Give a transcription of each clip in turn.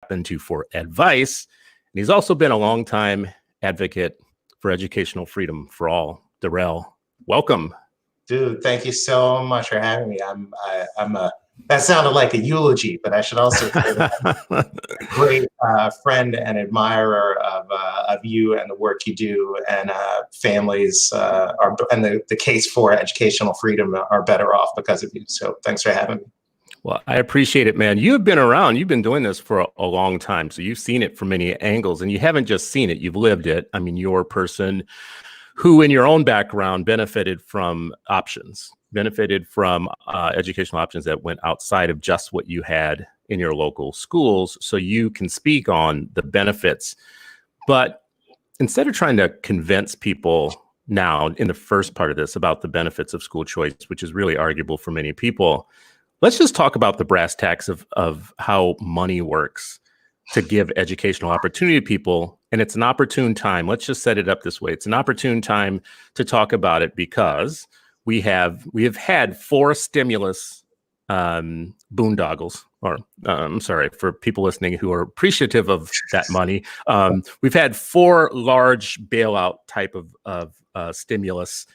into for advice. And he's also been a longtime advocate for educational freedom for all. Derrell, welcome. Dude, thank you so much for having me. That sounded like a eulogy, but I should also say that I'm a great friend and admirer of you and the work you do, and families and the case for educational freedom are better off because of you. So thanks for having me. Well, I appreciate it, man. You've been around. You've been doing this for a long time. So you've seen it from many angles, and you haven't just seen it. You've lived it. I mean, you're a person who in your own background benefited from educational options that went outside of just what you had in your local schools. So you can speak on the benefits. But instead of trying to convince people now in the first part of this about the benefits of school choice, which is really arguable for many people, let's just talk about the brass tacks of how money works to give educational opportunity to people. And it's an opportune time. Let's just set it up this way. It's an opportune time to talk about it because we have had 4 stimulus boondoggles, or I'm sorry for people listening who are appreciative of that money. We've had 4 large bailout type of stimulus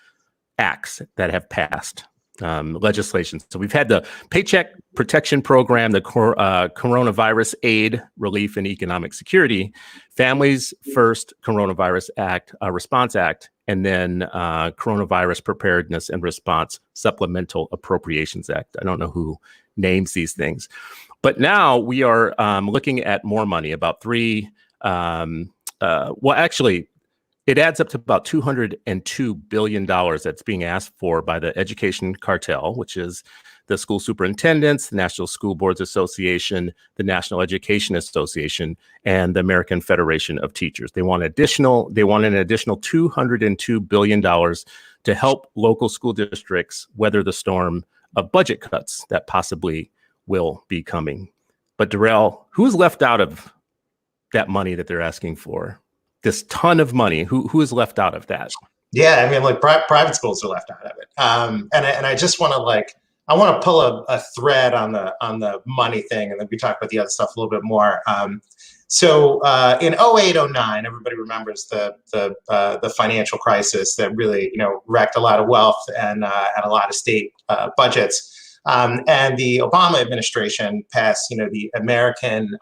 acts that have passed. Legislation. So we've had the Paycheck Protection Program, the Coronavirus Aid, Relief, and Economic Security, Families First Coronavirus Act, Response Act, and then Coronavirus Preparedness and Response Supplemental Appropriations Act. I don't know who names these things, but now we are looking at more money, about actually, it adds up to about $202 billion that's being asked for by the Education Cartel, which is the school superintendents, the National School Boards Association, the National Education Association, and the American Federation of Teachers. They want an additional $202 billion to help local school districts weather the storm of budget cuts that possibly will be coming. But Derrell, who's left out of that money that they're asking for? This ton of money, who is left out of that? Yeah, I mean, like private schools are left out of it. And I just want to I want to pull a thread on the money thing, and then we talk about the other stuff a little bit more. So in 08, 09, everybody remembers the financial crisis that really wrecked a lot of wealth and a lot of state budgets. And the Obama administration passed, the American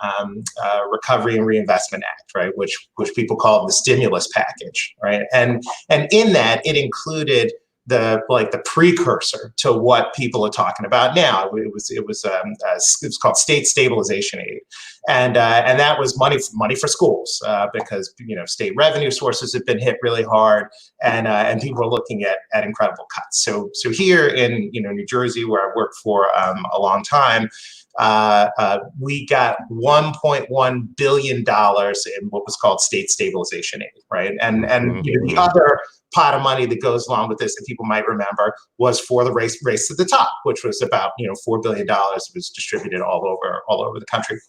Recovery and Reinvestment Act, right, which people call the stimulus package, right, and in that it included the precursor to what people are talking about now. It was called state stabilization aid, and that was money for schools because state revenue sources have been hit really hard, and people are looking at incredible cuts. So here in New Jersey, where I worked for a long time, we got $1.1 billion in what was called state stabilization aid, right? And the other pot of money that goes along with this that people might remember was for the race to the top, which was about $4 billion. It was distributed all over the country.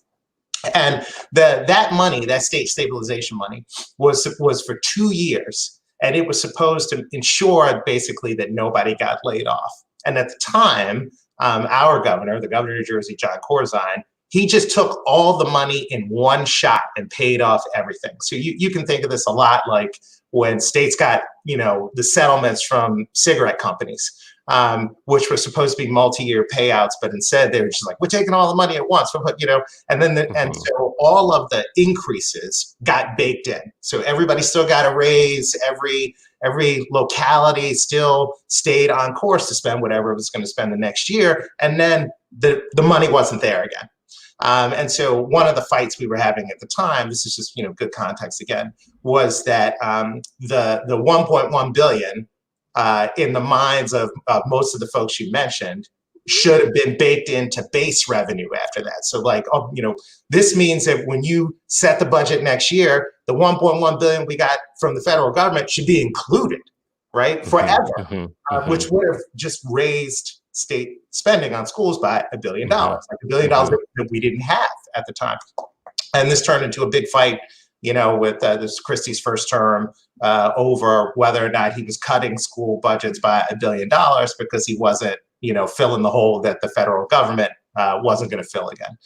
And that money, that state stabilization money, was for 2 years, and it was supposed to ensure basically that nobody got laid off. And at the time, our governor, the governor of New Jersey, John Corzine, he just took all the money in one shot and paid off everything. So you can think of this a lot like when states got, the settlements from cigarette companies, which were supposed to be multi-year payouts, but instead they were just like, we're taking all the money at once, and then and so all of the increases got baked in. So everybody still got a raise. Every locality still stayed on course to spend whatever it was going to spend the next year, and then the money wasn't there again. And so one of the fights we were having at the time, this is just good context again, was that the 1.1 billion in the minds of most of the folks you mentioned should have been baked into base revenue after that. So this means that when you set the budget next year, the 1.1 billion we got from the federal government should be included, right, forever, which would have just raised state spending on schools by $1 billion, like $1 billion that we didn't have at the time. And this turned into a big fight, with this Christie's first term over whether or not he was cutting school budgets by $1 billion because he wasn't, filling the hole that the federal government wasn't going to fill again.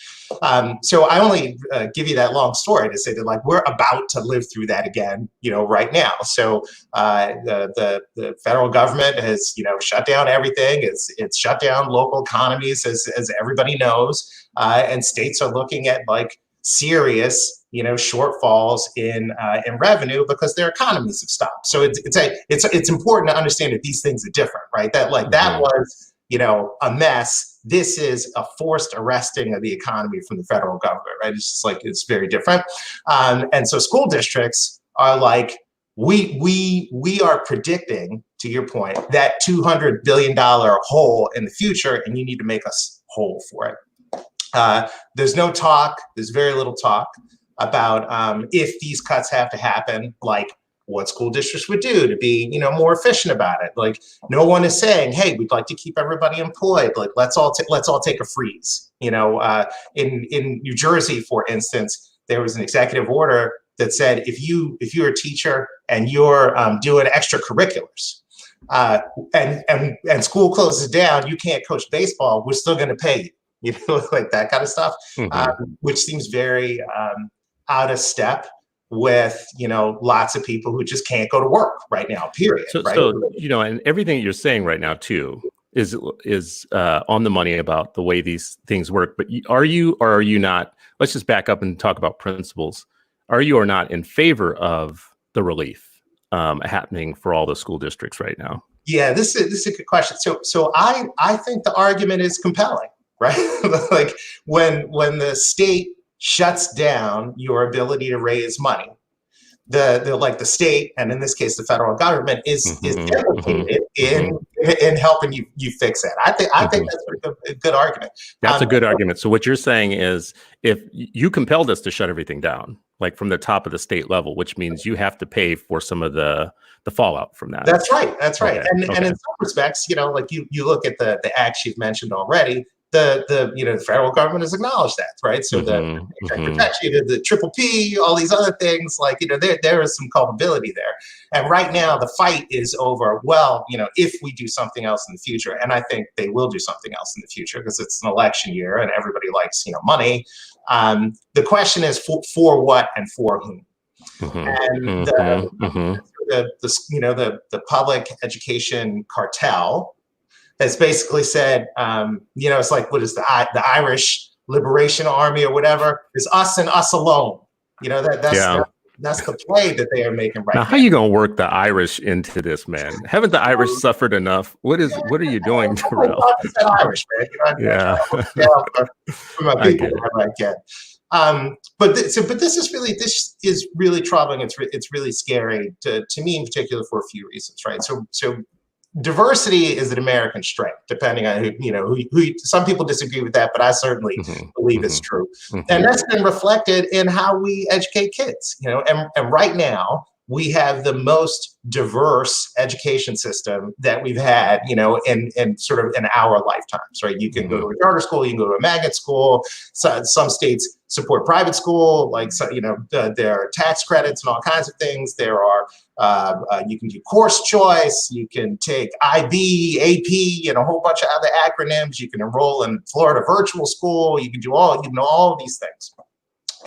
So I only give you that long story to say that like we're about to live through that again, right now. So the federal government has shut down everything. It's shut down local economies, as everybody knows, and states are looking at like serious shortfalls in revenue because their economies have stopped. So it's important to understand that these things are different, right? That like that was a mess. This is a forced arresting of the economy from the federal government, right? It's just like it's very different. And so school districts are like we are predicting, to your point, that $200 billion hole in the future, and you need to make us whole for it. There's very little talk about if these cuts have to happen, like what school districts would do to be, more efficient about it. Like no one is saying, hey, we'd like to keep everybody employed. Like let's all take a freeze. In New Jersey, for instance, there was an executive order that said if you're a teacher and you're doing extracurriculars, and school closes down, you can't coach baseball, we're still going to pay you. Like that kind of stuff, which seems very out of step with lots of people who just can't go to work right now, period. So, right? And everything you're saying right now too is on the money about the way these things work. But are you or are you not? Let's just back up and talk about principles. Are you or not in favor of the relief happening for all the school districts right now? Yeah, this is a good question. So I think the argument is compelling, right? Like when the state shuts down your ability to raise money, the state, and in this case the federal government, is implicated in helping you fix that. I think that's a good argument. That's a good argument. So what you're saying is, if you compelled us to shut everything down, like from the top of the state level, which means you have to pay for some of the fallout from that. That's right. Okay. And in some respects, like you look at the acts you've mentioned already. The federal government has acknowledged that, right? So the protection, the triple P, all these other things, like there is some culpability there. And right now the fight is over. Well, if we do something else in the future, and I think they will do something else in the future because it's an election year and everybody likes money. The question is for what and for whom. And the public education cartel has basically said, it's like, what is the Irish Liberation Army or whatever? It's us and us alone. That's the play that they are making right now. How are you going to work the Irish into this, man? Haven't the Irish suffered enough? What are you doing, Derrell? Irish, man. Yeah. For my people, I get. But this is really troubling. It's really scary to me in particular for a few reasons, right? So diversity is an American strength, depending on who some people disagree with that, but I certainly believe it's true. And that's been reflected in how we educate kids, and right now we have the most diverse education system that we've had, in sort of in our lifetimes, right? You can go to a charter school, you can go to a magnet school. Some states support private school, like, there are tax credits and all kinds of things. There are, you can do course choice, you can take IB, AP, and a whole bunch of other acronyms. You can enroll in Florida virtual school. You can do all of these things.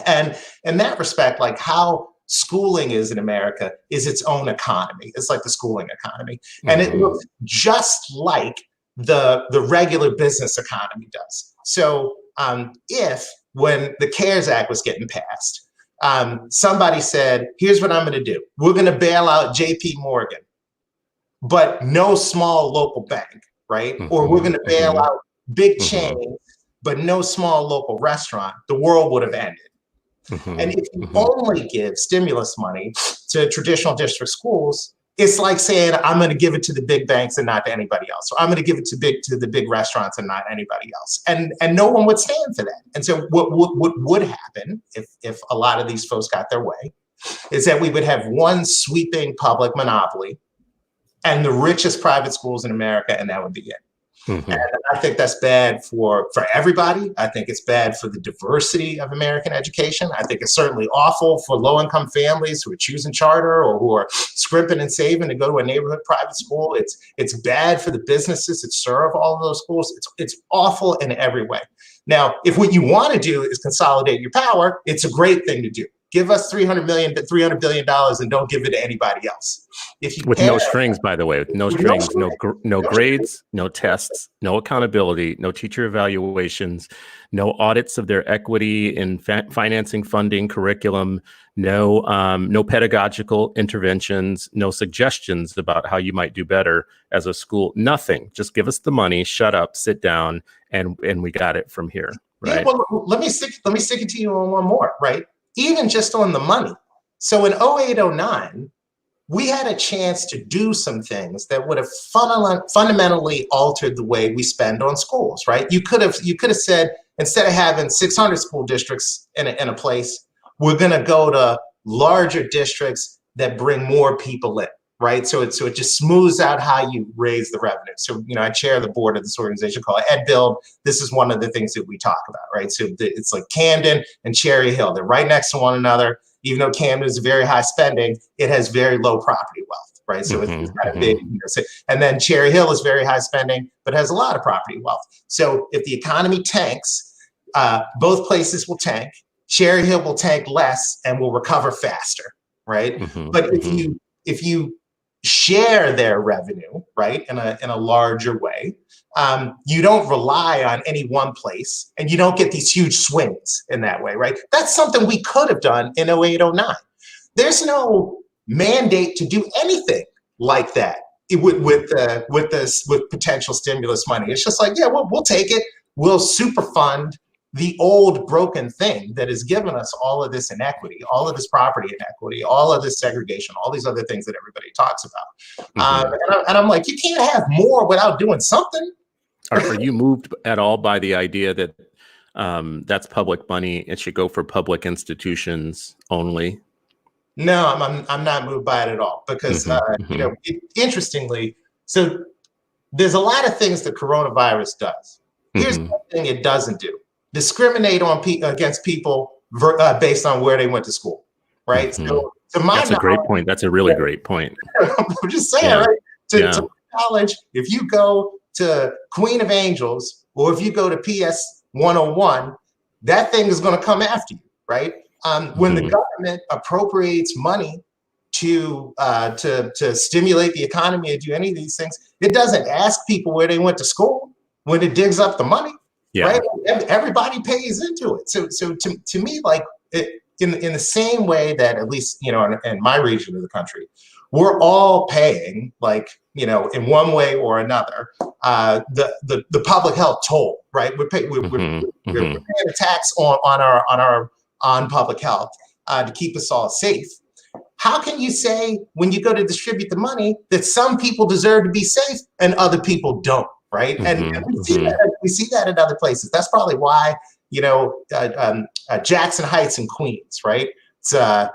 And in that respect, like how schooling is in America is its own economy. It's like the schooling economy. And it looks just like the regular business economy does. So if when the CARES Act was getting passed, somebody said, here's what I'm going to do. We're going to bail out JP Morgan, but no small local bank, right? Or we're going to bail out big chains, but no small local restaurant. The world would have ended. And if you only give stimulus money to traditional district schools, it's like saying, I'm going to give it to the big banks and not to anybody else. So I'm going to give it to the big restaurants and not anybody else. And no one would stand for that. And so what would happen if a lot of these folks got their way is that we would have one sweeping public monopoly and the richest private schools in America, and that would be it. And I think that's bad for everybody. I think it's bad for the diversity of American education. I think it's certainly awful for low-income families who are choosing charter or who are scrimping and saving to go to a neighborhood private school. It's bad for the businesses that serve all of those schools. It's awful in every way. Now, if what you want to do is consolidate your power, it's a great thing to do. Give us $300 billion and don't give it to anybody else. If you with care, no strings, by the way, with no strings, no grades, no tests, no accountability, no teacher evaluations, no audits of their equity in financing, funding, curriculum, no pedagogical interventions, no suggestions about how you might do better as a school. Nothing. Just give us the money, shut up, sit down, and we got it from here. Right. Yeah, well, let me stick it to you on one more, right? Even just on the money. So in 08, 09, we had a chance to do some things that would have fundamentally altered the way we spend on schools, right? You could have said, instead of having 600 school districts in a place, we're going to go to larger districts that bring more people in, right? So it just smooths out how you raise the revenue. So, I chair the board of this organization called EdBuild. This is one of the things that we talk about, right? So it's like Camden and Cherry Hill. They're right next to one another. Even though Camden is very high spending, it has very low property wealth, right? So it's kind of big. And then Cherry Hill is very high spending, but has a lot of property wealth. So if the economy tanks, both places will tank. Cherry Hill will tank less and will recover faster, right? But if you share their revenue, right, in a larger way, you don't rely on any one place, and you don't get these huge swings in that way, right? That's something we could have done in 08, 09. There's no mandate to do anything like that with potential stimulus money. It's just like, yeah, we'll take it. We'll super fund the old broken thing that has given us all of this inequity, all of this property inequity, all of this segregation, all these other things that everybody talks about. And I'm like, you can't have more without doing something. Are you moved at all by the idea that that's public money? It should go for public institutions only? No, I'm not moved by it at all, because interestingly, so there's a lot of things that coronavirus does. Here's one thing it doesn't do: discriminate against people based on where they went to school, right? So that's a great point. That's a really great point. I'm just saying, right? To college, if you go to Queen of Angels or if you go to PS 101, that thing is going to come after you, right? When the government appropriates money to stimulate the economy or do any of these things, it doesn't ask people where they went to school when it digs up the money. Right? Everybody pays into it. So to me, like, in the same way that, at least, in my region of the country, we're all paying, like, in one way or another, the public health toll, right? We're paying a tax on public health to keep us all safe. How can you say, when you go to distribute the money, that some people deserve to be safe and other people don't? Right. And we see that in other places. That's probably why, Jackson Heights in Queens, right? It's a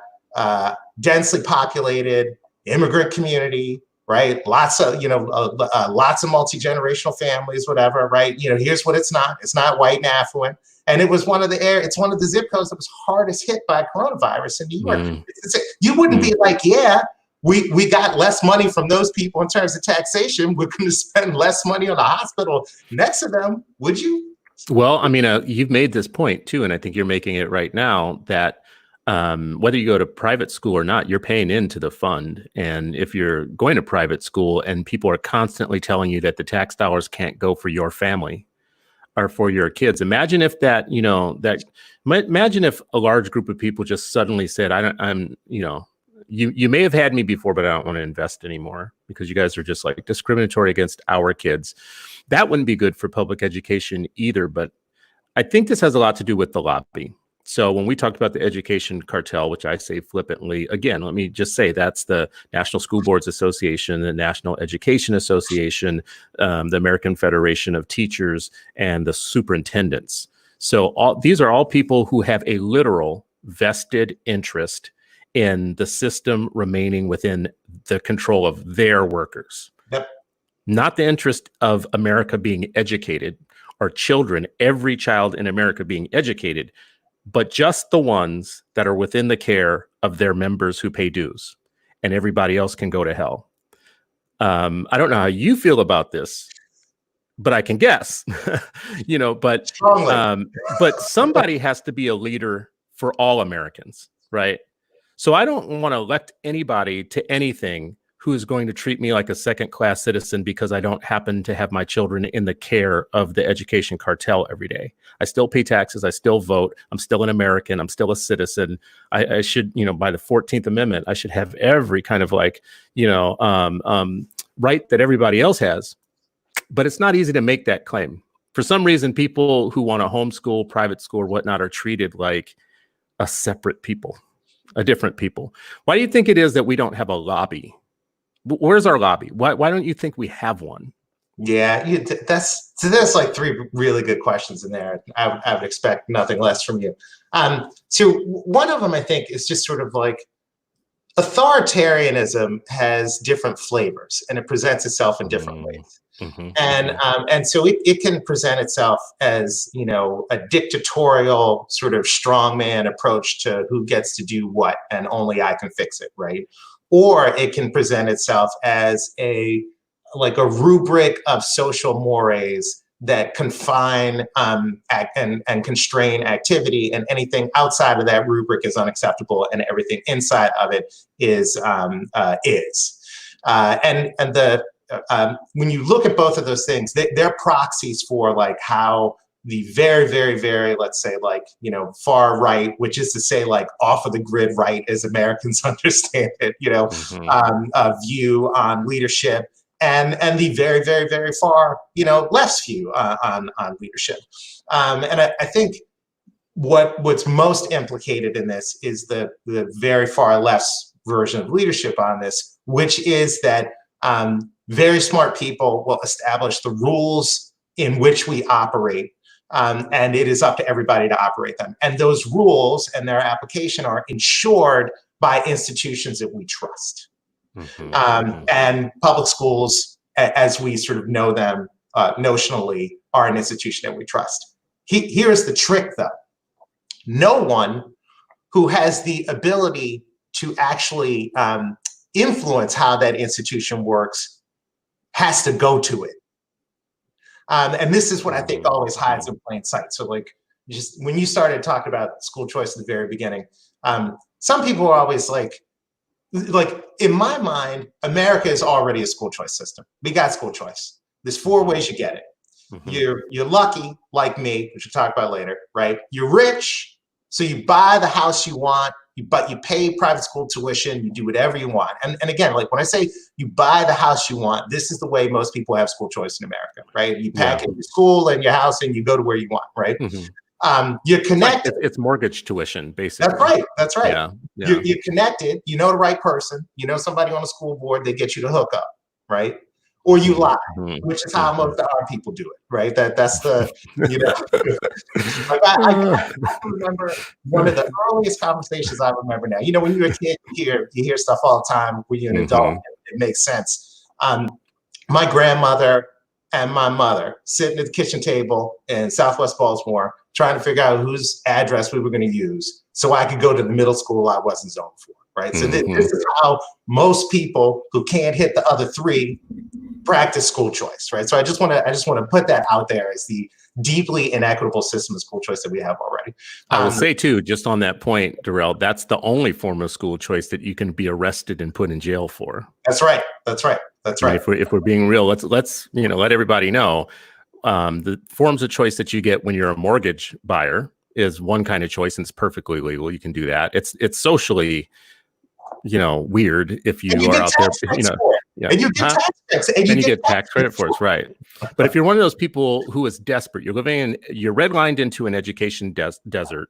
densely populated immigrant community, right? Lots of multi-generational families, whatever, right? Here's what it's not. It's not white and affluent. And it's one of the zip codes that was hardest hit by coronavirus in New York. You wouldn't be like, yeah, we got less money from those people in terms of taxation. We're going to spend less money on a hospital next to them. Would you? Well, I mean, you've made this point too, and I think you're making it right now, that whether you go to private school or not, you're paying into the fund. And if you're going to private school and people are constantly telling you that the tax dollars can't go for your family or for your kids, imagine if imagine if a large group of people just suddenly said, you may have had me before, but I don't want to invest anymore because you guys are just like discriminatory against our kids. That wouldn't be good for public education either. But I think this has a lot to do with the lobby. So when we talked about the education cartel, which I say flippantly, again, let me just say that's the National School Boards Association, the National Education Association, the American Federation of Teachers, and the superintendents. So these are all people who have a literal vested interest in the system remaining within the control of their workers. Yep. Not the interest of America being educated or children, every child in America being educated, but just the ones that are within the care of their members who pay dues, and everybody else can go to hell. I don't know how you feel about this. but I can guess, Strongly. But somebody has to be a leader for all Americans, right? So I don't want to elect anybody to anything who is going to treat me like a second-class citizen because I don't happen to have my children in the care of the education cartel every day. I still pay taxes. I still vote. I'm still an American. I'm still a citizen. I should, by the 14th Amendment, I should have every kind of right that everybody else has. But it's not easy to make that claim. For some reason, people who want to homeschool, private school, or whatnot are treated like a separate people, a different people. Why do you think it is that we don't have a lobby? Where's our lobby? Why don't you think we have one? Yeah, there's like three really good questions in there. I would expect nothing less from you. So one of them, I think, is just sort of like authoritarianism has different flavors and it presents itself in different ways. And so it can present itself as, a dictatorial sort of strongman approach to who gets to do what and only I can fix it, right? Or it can present itself as a rubric of social mores that confine and constrain activity, and anything outside of that rubric is unacceptable, and everything inside of it is. When you look at both of those things, they're proxies for like how the very, very, very, let's say, far right, which is to say, like off of the grid right, as Americans understand it, view on leadership, and the very, very, very far, left's view on leadership. And I think what's most implicated in this is the very far left's version of leadership on this, which is that very smart people will establish the rules in which we operate. And it is up to everybody to operate them. And those rules and their application are ensured by institutions that we trust. And public schools, as we sort of know them notionally, are an institution that we trust. Here's the trick, though. No one who has the ability to actually influence how that institution works has to go to it. And this is what I think always hides in plain sight. So just when you started talking about school choice at the very beginning, some people are always like in my mind, America is already a school choice system. We got school choice. There's 4 ways you get it. You're lucky, like me, which we'll talk about later, right? You're rich, so you buy the house you want, but you pay private school tuition, you do whatever you want. And again, like when I say you buy the house you want, this is the way most people have school choice in America, right? You pack in your school and your house and you go to where you want, right? You're connected. It's mortgage tuition, basically. That's right. Yeah. You're connected. You know the right person. You know somebody on the school board. They get you to hook up, right? Or you lie, which is how most of our people do it, right? That's the, I remember one of the earliest conversations I remember now. When you're a kid, you hear stuff all the time. When you're an adult, it makes sense. My grandmother and my mother sitting at the kitchen table in Southwest Baltimore, trying to figure out whose address we were going to use so I could go to the middle school I wasn't zoned for, right? So this is how most people who can't hit the other 3 practice school choice, right? So I just want to put that out there as the deeply inequitable system of school choice that we have already. I will say too, just on that point, Derrell, that's the only form of school choice that you can be arrested and put in jail for. That's right. If we're being real, let's let everybody know the forms of choice that you get when you're a mortgage buyer is one kind of choice, and it's perfectly legal. You can do that. It's socially, weird if you are out there, and you get tax credits, and you get tax credit for it, right? But if you're one of those people who is desperate, you're redlined into an education desert,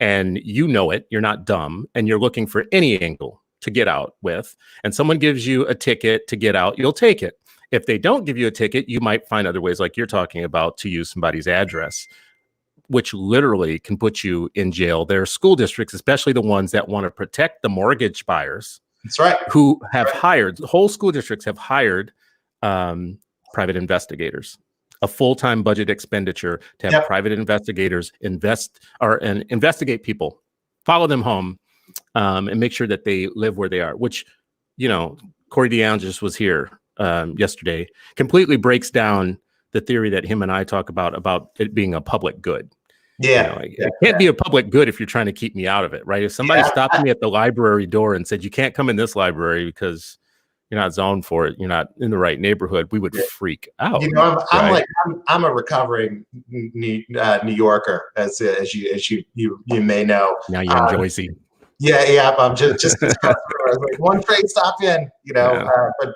and you know it, you're not dumb, and you're looking for any angle to get out with, and someone gives you a ticket to get out, you'll take it. If they don't give you a ticket, you might find other ways, like you're talking about, to use somebody's address, which literally can put you in jail. There are school districts, especially the ones that want to protect the mortgage buyers. That's right. Who have hired, whole school districts have hired private investigators, a full-time budget expenditure to have private investigators investigate people, follow them home, and make sure that they live where they are, which, Corey DeAngelis was here yesterday, completely breaks down the theory that him and I talk about it being a public good. Yeah, It can't be a public good if you're trying to keep me out of it, right? If somebody stopped me at the library door and said, you can't come in this library because you're not zoned for it, you're not in the right neighborhood, we would freak out. I'm a recovering New Yorker, as you may know. Now you're in Jersey. Yeah, I'm just like one train stop in,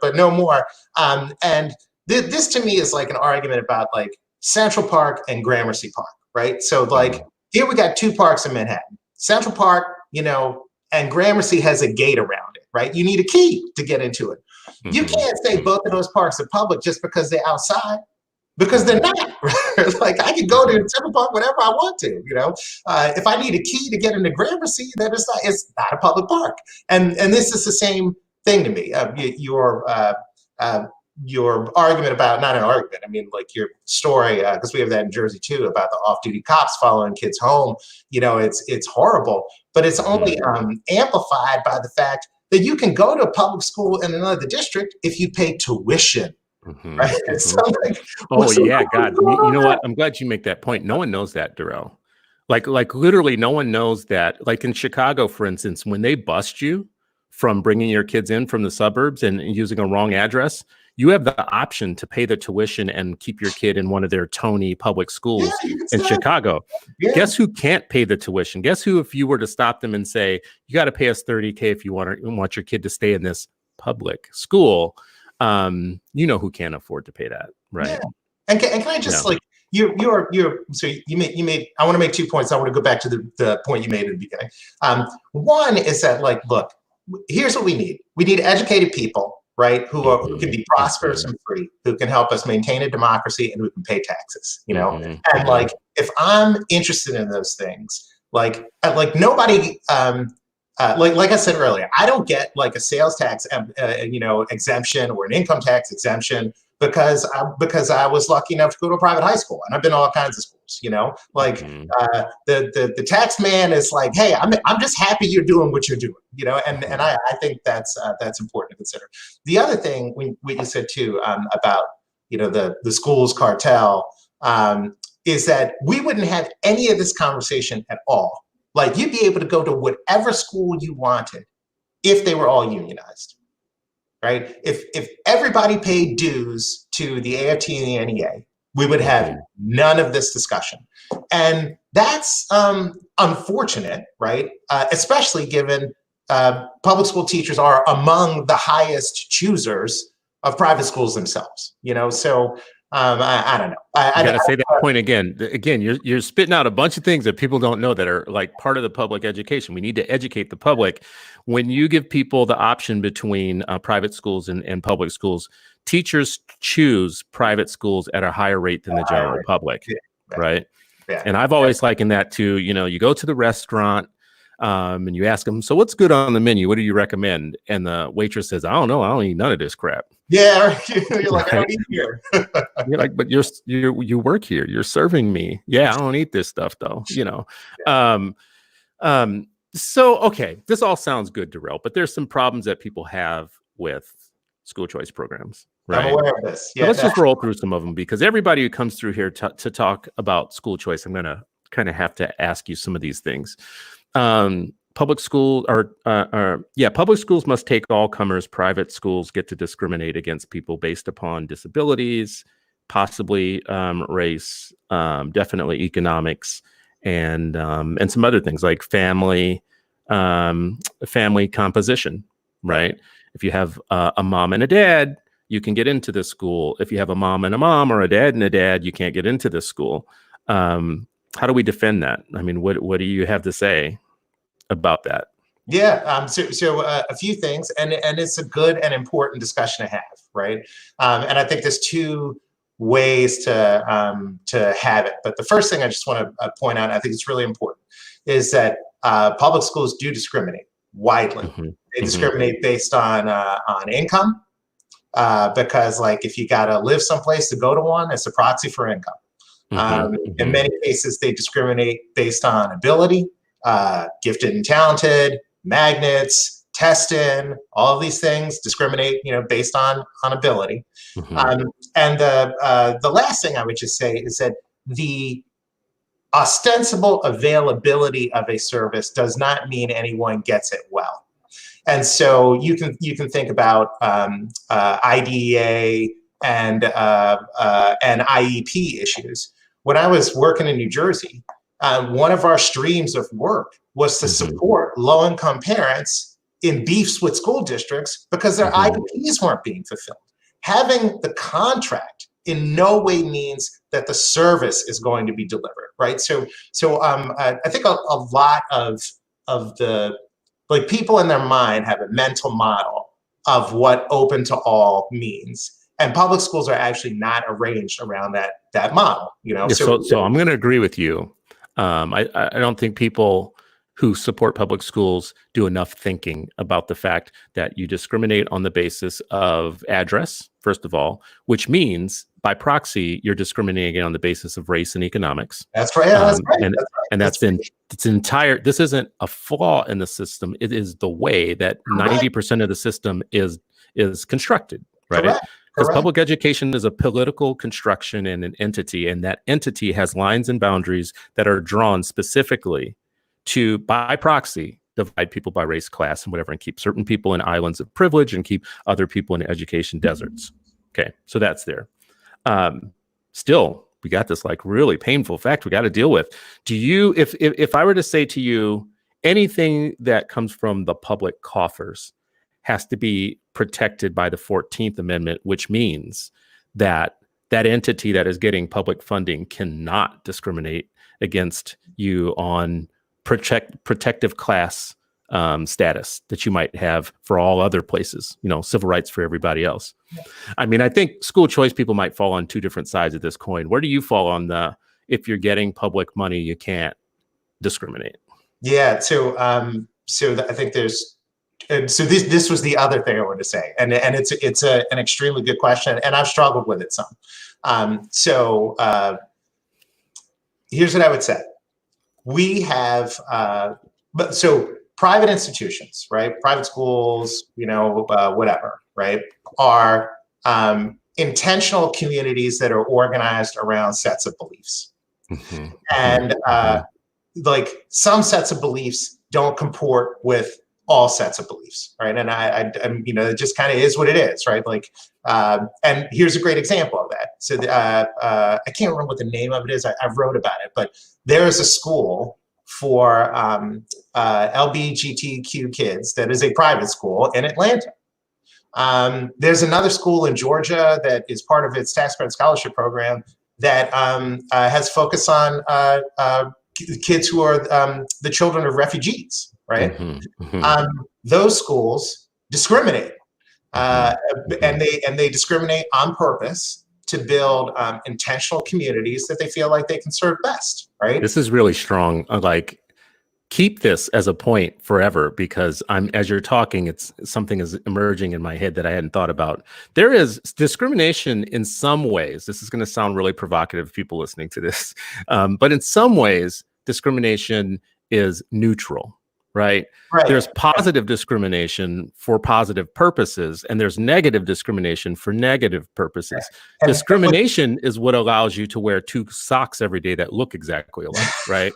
but no more. And this to me is like an argument about like Central Park and Gramercy Park, right? So like here we got two parks in Manhattan, Central Park, and Gramercy has a gate around it, right? You need a key to get into it. You can't say both of those parks are public just because they're outside, because they're not. Like I can go to Central Park whenever I want to. If I need a key to get into Gramercy, then it's not a public park. And this is the same thing to me. Your argument about, not an argument, I mean like your story, because we have that in Jersey too, about the off-duty cops following kids home. It's horrible, but it's only amplified by the fact that you can go to a public school in another district if you pay tuition. Right? God, you know what? I'm glad you make that point. No one knows that, Derrell. Like literally, no one knows that. Like in Chicago, for instance, when they bust you from bringing your kids in from the suburbs and using a wrong address, you have the option to pay the tuition and keep your kid in one of their Tony public schools in Chicago. Yeah. Guess who can't pay the tuition? Guess who, if you were to stop them and say, you got to pay us $30,000 if you want your kid to stay in this public school, who can't afford to pay that, right? Yeah. And can I just so you made I want to make 2 points. I want to go back to the point you made at the beginning. One is that look, here's what we need. We need educated people, right? Who can be prosperous and free, who can help us maintain a democracy, and who can pay taxes. And if I'm interested in those things, like nobody. Like I said earlier, I don't get like a sales tax, exemption or an income tax exemption because I was lucky enough to go to a private high school, and I've been to all kinds of schools. The tax man is like, hey, I'm just happy you're doing what you're doing. And I think that's important to consider. The other thing what you said too about the schools cartel is that we wouldn't have any of this conversation at all. Like you'd be able to go to whatever school you wanted if they were all unionized, right? If everybody paid dues to the AFT and the NEA, we would have none of this discussion. And that's unfortunate, right? Especially given public school teachers are among the highest choosers of private schools themselves, so I don't know. I gotta say that point again. Again, you're spitting out a bunch of things that people don't know that are like part of the public education. We need to educate the public. When you give people the option between private schools and public schools, teachers choose private schools at a higher rate than the general public, right? Yeah. And I've always likened that to, you go to the restaurant and you ask them, so what's good on the menu? What do you recommend? And the waitress says, I don't know. I don't eat none of this crap. Yeah, you're like, I don't eat here. You're like, but you work here. You're serving me. Yeah, I don't eat this stuff though. So okay, this all sounds good, Derrell, but there's some problems that people have with school choice programs. Right? I'm aware of this. Yeah, so let's just roll through some of them, because everybody who comes through here to talk about school choice, I'm gonna kind of have to ask you some of these things. Public schools must take all comers. Private schools get to discriminate against people based upon disabilities, possibly race, definitely economics, and some other things like family composition. Right? If you have a mom and a dad, you can get into this school. If you have a mom and a mom, or a dad and a dad, you can't get into this school. How do we defend that? I mean, what do you have to say about that? Yeah, so a few things, and it's a good and important discussion to have, right? And I think there's two ways to have it. But the first thing I just want to point out, and I think it's really important, is that public schools do discriminate widely. They discriminate based on income, because like if you got to live someplace to go to one, it's a proxy for income. In many cases, they discriminate based on ability, gifted and talented, magnets, testing, all of these things discriminate, based on ability. Mm-hmm. And the last thing I would just say is that the ostensible availability of a service does not mean anyone gets it well. And so you can think about IDEA and IEP issues. When I was working in New Jersey, one of our streams of work was to support low-income parents in beefs with school districts because their IEPs weren't being fulfilled. Having the contract in no way means that the service is going to be delivered, right? So I think a lot of the people in their mind have a mental model of what open to all means. And public schools are actually not arranged around that model, Yeah, so I'm going to agree with you. I don't think people who support public schools do enough thinking about the fact that you discriminate on the basis of address, first of all, which means by proxy, you're discriminating on the basis of race and economics. That's right. Yeah, that's right. And it's entire. This isn't a flaw in the system. It is the way that 90% of the system is constructed, right? Because public education is a political construction and an entity, and that entity has lines and boundaries that are drawn specifically to, by proxy, divide people by race, class, and whatever, and keep certain people in islands of privilege and keep other people in education deserts. Okay, so that's there. Still, we got this really painful fact we got to deal with. Do you, if I were to say to you, anything that comes from the public coffers has to be protected by the 14th Amendment, which means that that entity that is getting public funding cannot discriminate against you on protective class status that you might have for all other places, civil rights for everybody else. I mean, I think school choice people might fall on two different sides of this coin. Where do you fall on if you're getting public money, you can't discriminate? Yeah. So I think there's, so this was the other thing I wanted to say, and it's an extremely good question, and I've struggled with it some. Here's what I would say. We have, so private institutions, right? Private schools, whatever, right? Are intentional communities that are organized around sets of beliefs. And some sets of beliefs don't comport with all sets of beliefs, right? And I'm it just kind of is what it is, right? And here's a great example of that. So I can't remember what the name of it is. I wrote about it, but there is a school for LGBTQ kids that is a private school in Atlanta. There's another school in Georgia that is part of its tax credit scholarship program that has focus on kids who are the children of refugees, right? Those schools discriminate, and they discriminate on purpose to build intentional communities that they feel like they can serve best, right? This is really strong. Keep this as a point forever, because as you're talking, it's something is emerging in my head that I hadn't thought about. There is discrimination in some ways. This is going to sound really provocative to people listening to this, but in some ways, discrimination is neutral. Right? There's positive discrimination for positive purposes, and there's negative discrimination for negative purposes. Discrimination is what allows you to wear two socks every day that look exactly alike, right?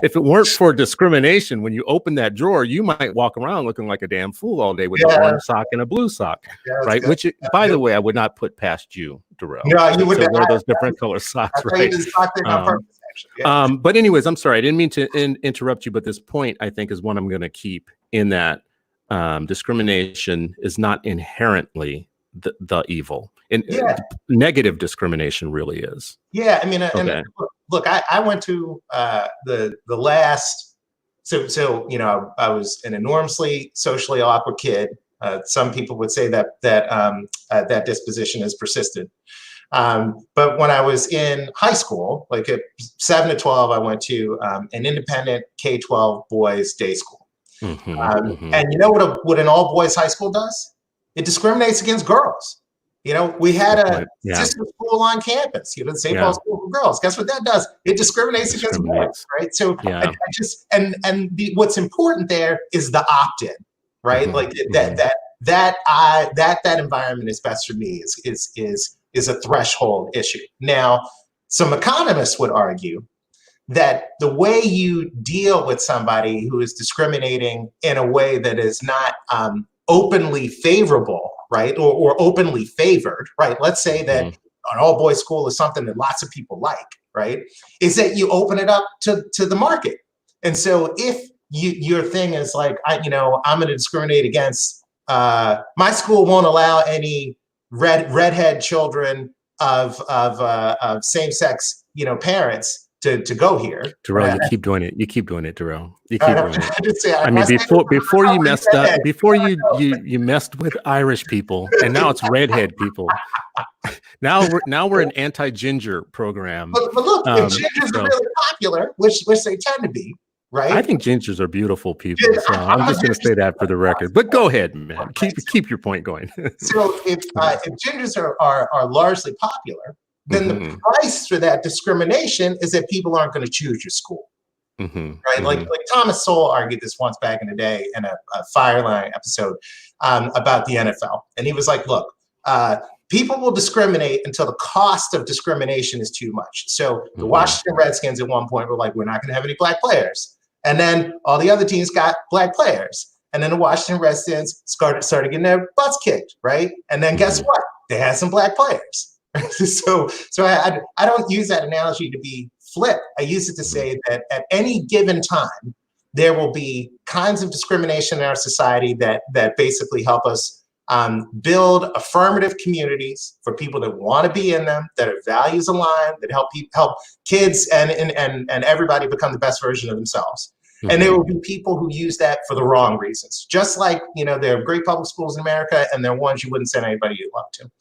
If it weren't for discrimination, when you open that drawer, you might walk around looking like a damn fool all day with an orange sock and a blue sock, right? Good. Which, by the way, I would not put past you, Derrell. No, you would wear those different color socks, right? But anyways, I'm sorry. I didn't mean to interrupt you, but this point, I think, is one I'm going to keep, in that discrimination is not inherently the evil. And negative discrimination really is. Yeah, I mean, and look, I went to the last, so I was an enormously socially awkward kid. Some people would say that disposition has persisted. But when I was in high school, like at 7 to 12, I went to an independent K-12 boys day school. And you know what an all boys high school does? It discriminates against girls. We had a sister school on campus, the St. Paul School for Girls. Guess what that does? It discriminates against boys, right? So what's important there is the opt-in, right? Like that environment is best for me is a threshold issue. Now, some economists would argue that the way you deal with somebody who is discriminating in a way that is not openly favorable, right, or openly favored, right? Let's say that an all-boys school is something that lots of people like, right? Is that you open it up to the market. And so if your thing is like, I'm going to discriminate against, my school won't allow any redhead children of same-sex, parents to go here. Derrell, right? you keep doing it. You keep doing it, Derrell. You All keep right, doing it. I'm just saying, I mean, before you messed up, before you messed with Irish people, and now it's redhead people. Now we're an anti-ginger program. But look, if gingers are really popular, which they tend to be, right? I think gingers are beautiful people. So I'm just going to say that for the record. But go ahead, man. Keep your point going. So if gingers are largely popular, then the price for that discrimination is that people aren't going to choose your school. Right? Like Thomas Sowell argued this once back in the day in a Fireline episode about the NFL. And he was like, look, people will discriminate until the cost of discrimination is too much. So the Washington Redskins at one point were like, we're not going to have any black players. And then all the other teams got black players. And then the Washington Redskins started getting their butts kicked, right? And then guess what? They had some black players. So I don't use that analogy to be flip. I use it to say that at any given time, there will be kinds of discrimination in our society that basically help us build affirmative communities for people that want to be in them, that are values aligned, that help kids and everybody become the best version of themselves. And there will be people who use that for the wrong reasons. Just like, there are great public schools in America, and there are ones you wouldn't send anybody you love to.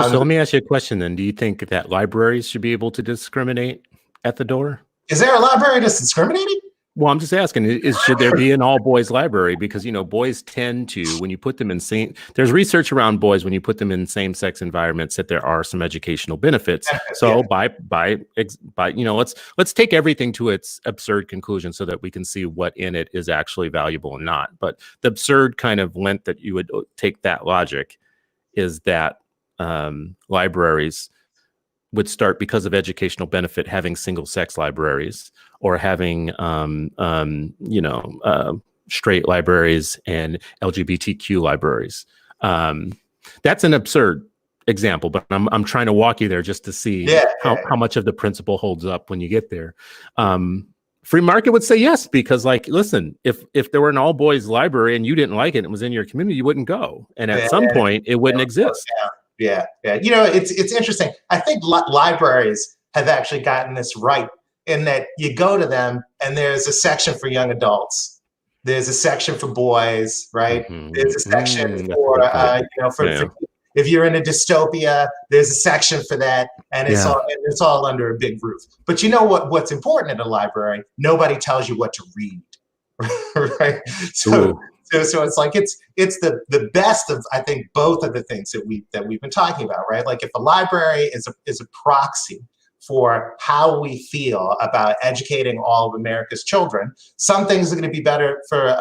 So let me ask you a question then. Do you think that libraries should be able to discriminate at the door? Is there a library that's discriminating? Well, I'm just asking, should there be an all-boys library? Because, boys tend to, when you put them in there's research around boys, when you put them in same-sex environments, that there are some educational benefits. So let's take everything to its absurd conclusion so that we can see what in it is actually valuable and not. But the absurd kind of length that you would take that logic is that libraries would start, because of educational benefit, having single-sex libraries, or having straight libraries and LGBTQ libraries. That's an absurd example, but I'm trying to walk you there just to see how much of the principle holds up when you get there. Free market would say yes, because listen, if there were an all boys library and you didn't like it, and it was in your community, you wouldn't go, and at some point it wouldn't exist. Yeah. It's interesting. I think libraries have actually gotten this right, in that you go to them and there's a section for young adults, there's a section for boys, right? There's a section for if you're in a dystopia, there's a section for that, and it's all under a big roof. But you know what's important in a library? Nobody tells you what to read, right? So it's like it's the best of, I think, both of the things that we've been talking about, right? Like if a library is a proxy for how we feel about educating all of America's children, some things are going to be better for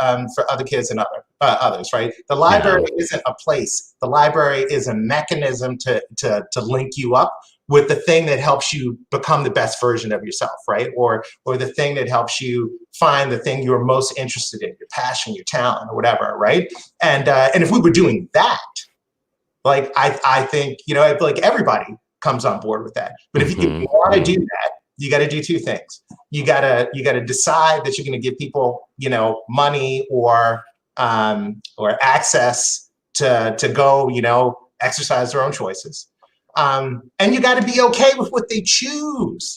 other kids and others, right? The library isn't a place. The library is a mechanism to link you up with the thing that helps you become the best version of yourself, right? Or the thing that helps you find the thing you're most interested in, your passion, your talent, or whatever, right? And if we were doing that, I think, like everybody comes on board with that. But if you want to do that, you got to do two things. You got to decide that you're going to give people, money or access to go, exercise their own choices. And you got to be okay with what they choose,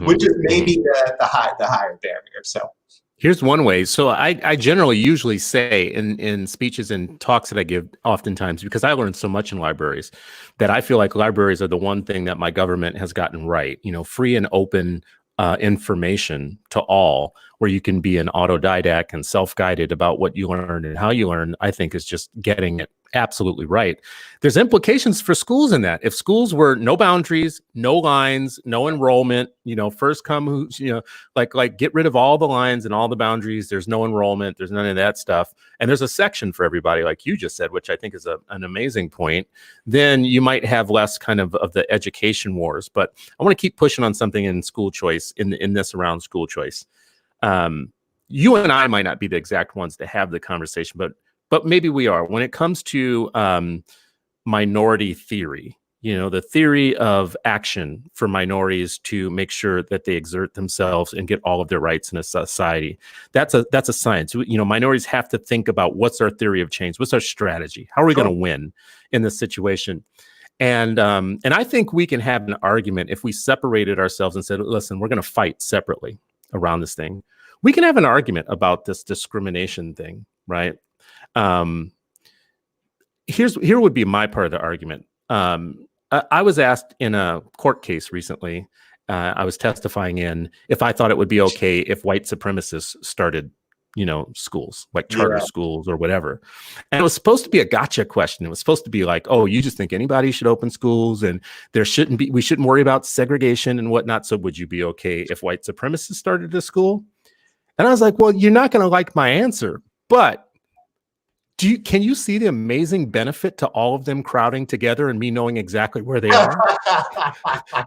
which is maybe the higher barrier. So here's one way. So I generally usually say in speeches and talks that I give oftentimes, because I learned so much in libraries, that I feel like libraries are the one thing that my government has gotten right. Free and open information to all, where you can be an autodidact and self-guided about what you learn and how you learn, I think is just getting it absolutely right. There's implications for schools in that. If schools were no boundaries, no lines, no enrollment, first come who's, like get rid of all the lines and all the boundaries. There's no enrollment. There's none of that stuff. And there's a section for everybody, like you just said, which I think is an amazing point. Then you might have less kind of the education wars. But I want to keep pushing on something in school choice, in this around school choice. You and I might not be the exact ones to have the conversation, but maybe we are. When it comes to minority theory, the theory of action for minorities to make sure that they exert themselves and get all of their rights in a society, that's a science. Minorities have to think about what's our theory of change, what's our strategy, how are we going to win in this situation. And I think we can have an argument if we separated ourselves and said, listen, we're going to fight separately around this thing. We can have an argument about this discrimination thing, right? Here would be my part of the argument. I was asked in a court case recently, I was testifying in, if I thought it would be okay if white supremacists started, schools, like charter schools or whatever. And it was supposed to be a gotcha question. It was supposed to be like, oh, you just think anybody should open schools and we shouldn't worry about segregation and whatnot. So would you be okay if white supremacists started a school? And I was like, well, you're not going to like my answer, but can you see the amazing benefit to all of them crowding together and me knowing exactly where they are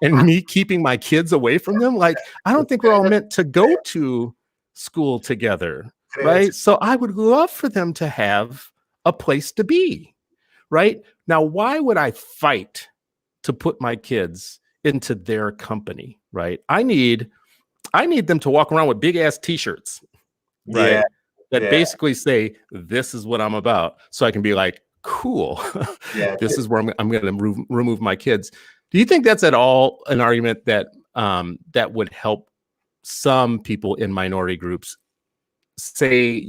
and me keeping my kids away from them? Like, I don't think we're all meant to go to school together, right? So I would love for them to have a place to be, right? Now, why would I fight to put my kids into their company, right? I need them to walk around with big ass t-shirts, right? That basically say, this is what I'm about. So I can be like, cool, this is where I'm going to remove my kids. Do you think that's at all an argument that that would help some people in minority groups say,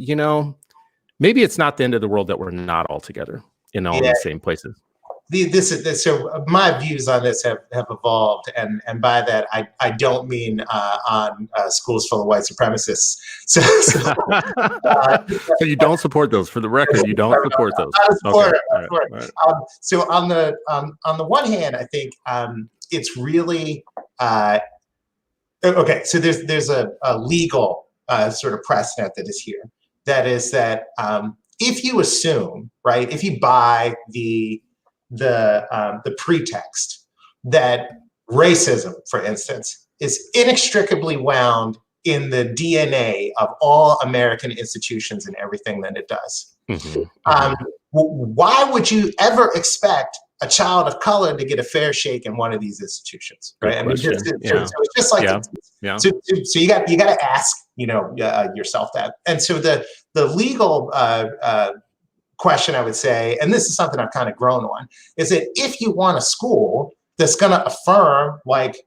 maybe it's not the end of the world that we're not all together in all the same places? So my views on this have evolved, and by that I don't mean on schools full of white supremacists. So you don't support those, for the record. You don't support those. So on the one hand, I think it's really okay. So there's a legal sort of precedent that is here. That is that if you assume, right, if you buy the pretext that racism, for instance, is inextricably wound in the DNA of all American institutions and everything that it does. Why would you ever expect a child of color to get a fair shake in one of these institutions? Right? So it's just like so you got to ask yourself that. And so the legal question, I would say, and this is something I've kind of grown on, is that if you want a school that's going to affirm, like,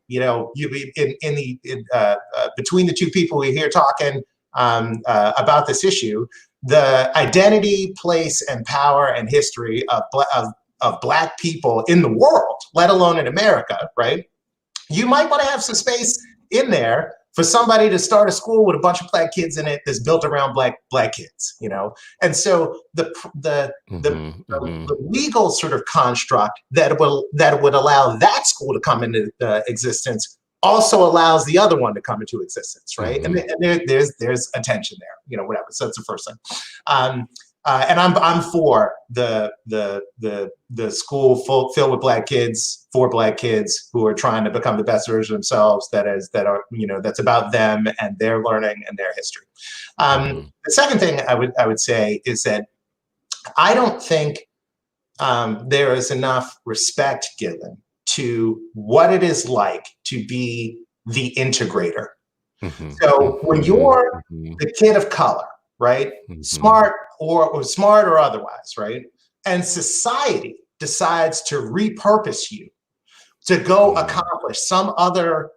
between the two people we're here talking about this issue, the identity, place, and power and history of Black people in the world, let alone in America, right? You might want to have some space in there for somebody to start a school with a bunch of Black kids in it that's built around black kids, And so the legal sort of construct that would allow that school to come into existence also allows the other one to come into existence, right? And there's a tension there, whatever. So that's the first thing. And I'm for the school filled with Black kids, for Black kids who are trying to become the best version of themselves. That's about them and their learning and their history. The second thing I would say is that I don't think there is enough respect given to what it is like to be the integrator. So when you're the kid of color, right, smart or otherwise, right, and society decides to repurpose you to go accomplish some other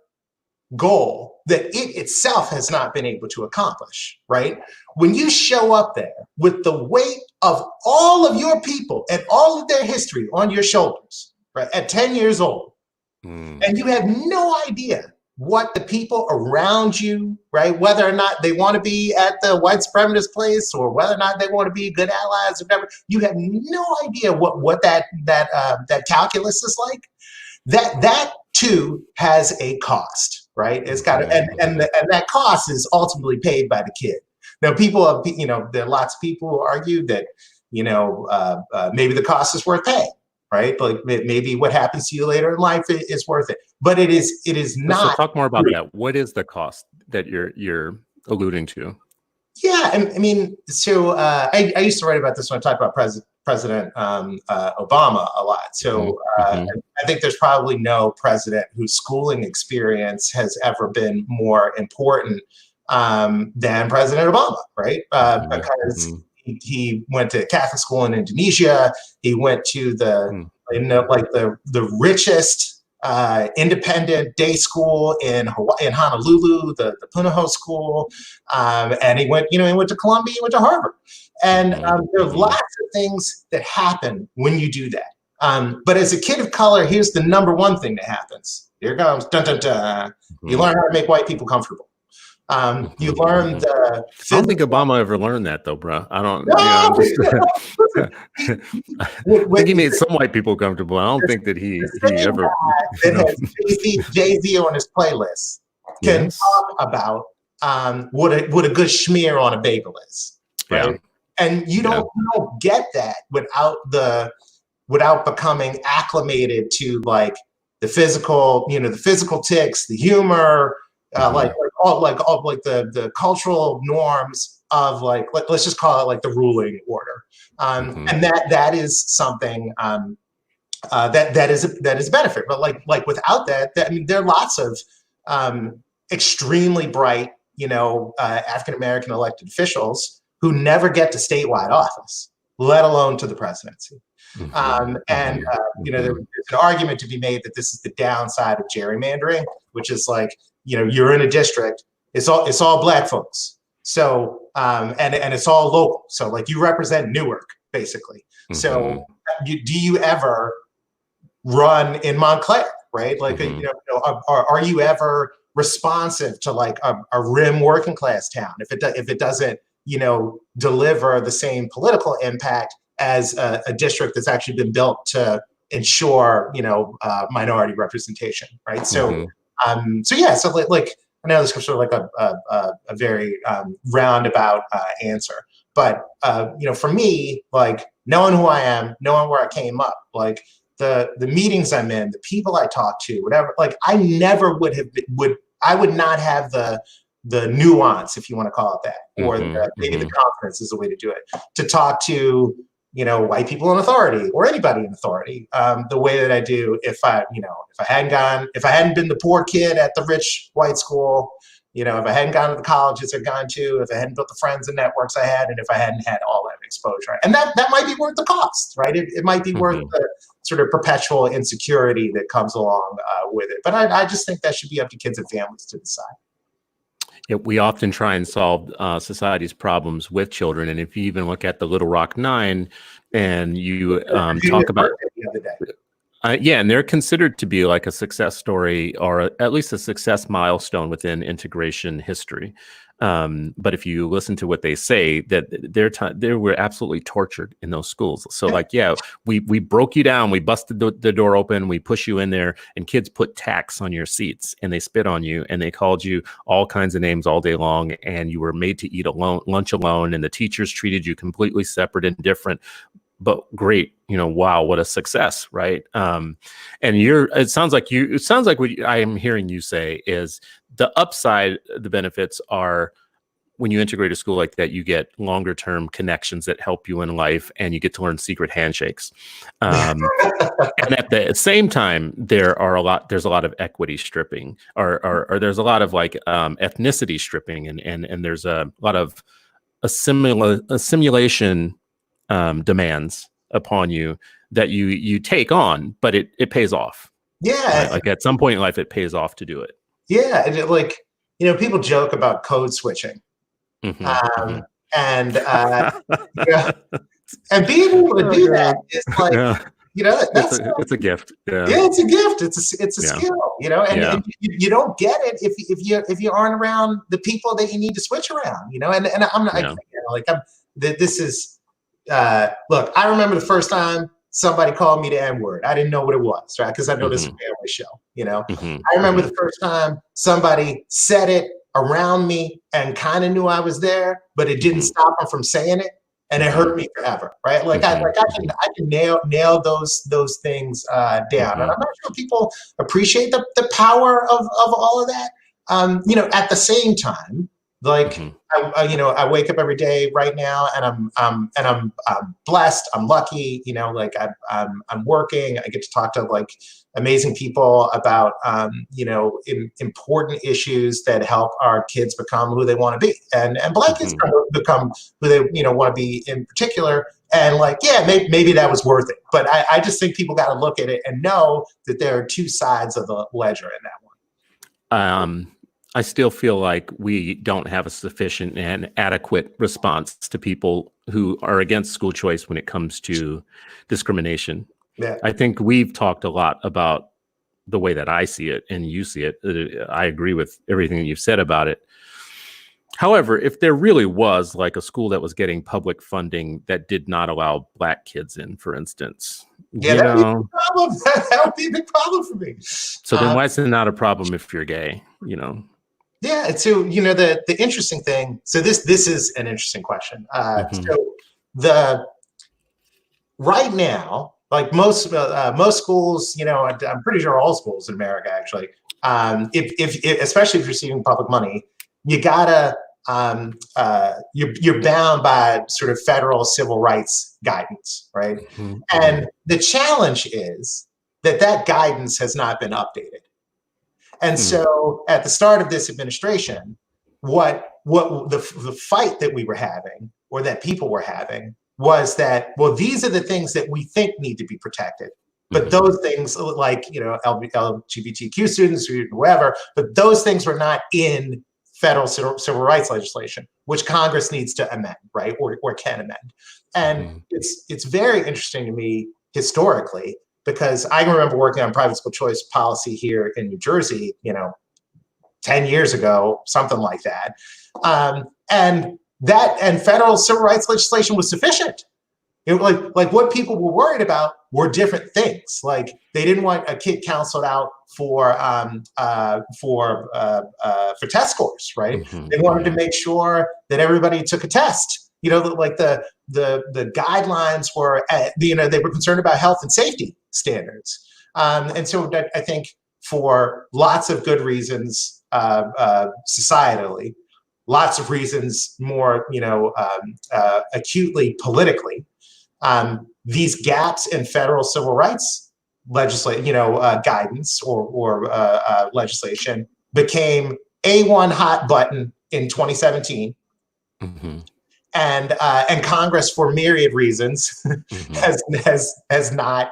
goal that it itself has not been able to accomplish, right? When you show up there with the weight of all of your people and all of their history on your shoulders, right, at 10 years old, and you have no idea what the people around you, right, whether or not they want to be at the white supremacist place or whether or not they want to be good allies or whatever, you have no idea what that calculus is like. That too has a cost, right? It's got and that cost is ultimately paid by the kid. Now, there are lots of people who argue that maybe the cost is worth paying, right? Like maybe what happens to you later in life is worth it, but it is not. So talk more about that. What is the cost that you're alluding to? Yeah, I mean, so I used to write about this when I talked about President Obama a lot. So I think there's probably no president whose schooling experience has ever been more important than President Obama, right? Because he went to Catholic school in Indonesia. He went to the richest independent day school in Honolulu, the Punahou School, and he went to Columbia, he went to Harvard, and there are lots of things that happen when you do that. But as a kid of color, here's the number one thing that happens. Here comes dun dun dun. You learn how to make white people comfortable. You learn the. I don't think Obama ever learned that, though, bro. I don't. I think he made some white people comfortable. I don't think that he ever. That has Jay-Z on his playlist can talk about what a good schmear on a bagel is, right? Yeah. And you don't get that without becoming acclimated to like the physical tics, the humor. All the cultural norms of let's just call it like the ruling order, and that is something that is a benefit. But like without that, I mean, there are lots of extremely bright African American elected officials who never get to statewide office, let alone to the presidency. There's an argument to be made that this is the downside of gerrymandering, which is like, you're in a district, it's all black folks. So, and it's all local. So like you represent Newark, basically. So do you ever run in Montclair, right? Like, are you ever responsive to like a rim working class town? If it doesn't, deliver the same political impact as a district that's actually been built to ensure, minority representation, right? So, so like I know this is sort of like a very roundabout answer, but for me, like knowing who I am, knowing where I came up, like the meetings I'm in, the people I talk to, whatever, like I never I would not have the nuance, if you want to call it that, or maybe the confidence is the way to do it, to talk to white people in authority or anybody in authority the way that I do if I hadn't been the poor kid at the rich white school, if I hadn't gone to the colleges I've gone to, if I hadn't built the friends and networks I had, and if I hadn't had all that exposure. And that might be worth the cost, right? It might be worth the sort of perpetual insecurity that comes along with it. But I just think that should be up to kids and families to decide. Yeah, we often try and solve society's problems with children, and if you even look at the Little Rock Nine, and you talk about, and they're considered to be like a success story, or at least a success milestone within integration history. But if you listen to what they say, that they were absolutely tortured in those schools. So we broke you down, we busted the door open, we push you in there, and kids put tacks on your seats and they spit on you and they called you all kinds of names all day long, and you were made to eat lunch alone, and the teachers treated you completely separate and different. But great, wow, what a success, right? And it sounds like what I am hearing you say is the upside, the benefits are when you integrate a school like that, you get longer term connections that help you in life, and you get to learn secret handshakes. And at the same time, there's a lot of equity stripping, or there's a lot of like ethnicity stripping, and there's a lot of assimilation demands upon you that you take on, but it pays off. Yeah. Right? Like at some point in life, it pays off to do it. Yeah. And people joke about code switching. And being able to do that is like, that's it's a gift. Yeah. yeah, it's a gift. It's a Yeah. skill, and you don't get it if you aren't around the people that you need to switch around, and I'm not, this is, look, I remember the first time somebody called me the N-word. I didn't know what it was, right? Because I know this is a family show, I remember the first time somebody said it around me and kind of knew I was there, but it didn't stop them from saying it. And it hurt me forever, right? I can nail those things down, and I'm not sure people appreciate the power of all of that. At the same time, I wake up every day right now, and I'm blessed. I'm lucky, I'm working. I get to talk to amazing people about important issues that help our kids become who they want to be, and Black kids become who they want to be in particular. And maybe that was worth it, but I just think people got to look at it and know that there are two sides of the ledger in that one. I still feel like we don't have a sufficient and adequate response to people who are against school choice when it comes to discrimination. Yeah. I think we've talked a lot about the way that I see it and you see it. I agree with everything that you've said about it. However, if there really was a school that was getting public funding that did not allow Black kids in, for instance, that would be a problem. That would be a big problem for me. So then why is it not a problem if you're gay? Yeah. So, the interesting thing, so this is an interesting question. So right now, most schools, I'm pretty sure all schools in America, actually, if especially if you're receiving public money, you gotta, you're bound by sort of federal civil rights guidance, right? And the challenge is that guidance has not been updated. And so at the start of this administration, what the fight that we were having, or that people were having, was that, well, these are the things that we think need to be protected. But those things, LGBTQ students or whoever, but those things were not in federal civil rights legislation, which Congress needs to amend, right, or can amend. And it's very interesting to me historically, because I can remember working on private school choice policy here in New Jersey, 10 years ago, something like that. And federal civil rights legislation was sufficient. What people were worried about were different things. They didn't want a kid counseled out for test scores, right? They wanted to make sure that everybody took a test. The guidelines were, they were concerned about health and safety standards. And so I think for lots of good reasons, societally, lots of reasons more, acutely politically, these gaps in federal civil rights guidance or legislation became A1 hot button in 2017. And Congress, for myriad reasons, has not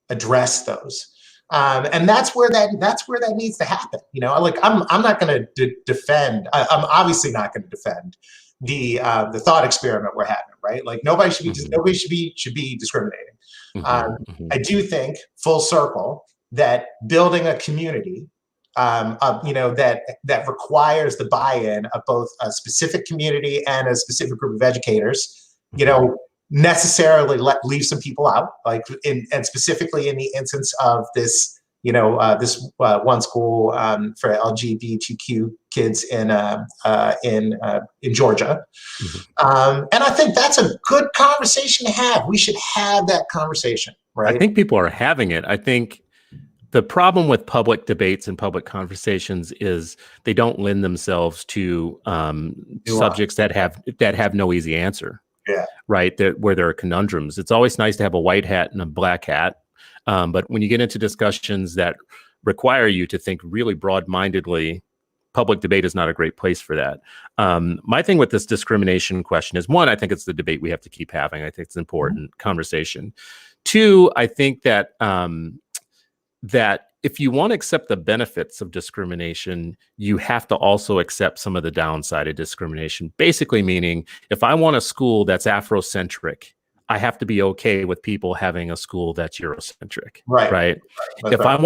addressed those. And that's where that needs to happen. I'm not going to defend. I'm obviously not going to defend the thought experiment we're having, right? Nobody should be discriminating. I do think, full circle, that building a community, that requires the buy-in of both a specific community and a specific group of educators, necessarily leave some people out, and specifically in the instance of this, this one school for LGBTQ kids in Georgia. And I think that's a good conversation to have. We should have that conversation, right? I think people are having it. I think the problem with public debates and public conversations is they don't lend themselves to subjects that have no easy answer. Yeah. Right. Where there are conundrums. It's always nice to have a white hat and a black hat. But when you get into discussions that require you to think really broad-mindedly, public debate is not a great place for that. My thing with this discrimination question is, one, I think it's the debate we have to keep having. I think it's an important conversation. Two, I think that that if you want to accept the benefits of discrimination, you have to also accept some of the downside of discrimination. Basically meaning, if I want a school that's Afrocentric, I have to be okay with people having a school that's Eurocentric, Right. right? That's If right.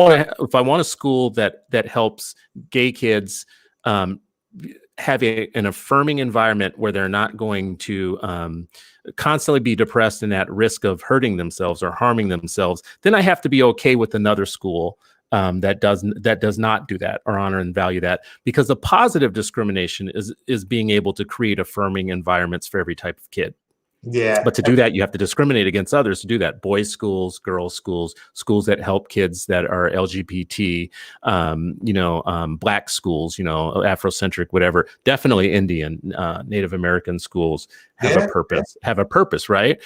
I want a school that helps gay kids have an affirming environment where they're not going to constantly be depressed and at risk of hurting themselves or harming themselves, then I have to be okay with another school that does not do that or honor and value that, because the positive discrimination is being able to create affirming environments for every type of kid. Yeah. But to do that, you have to discriminate against others to do that. Boys' schools, girls' schools, schools that help kids that are LGBT, Black schools, Afrocentric, whatever. Definitely Indian, Native American schools have a purpose, right?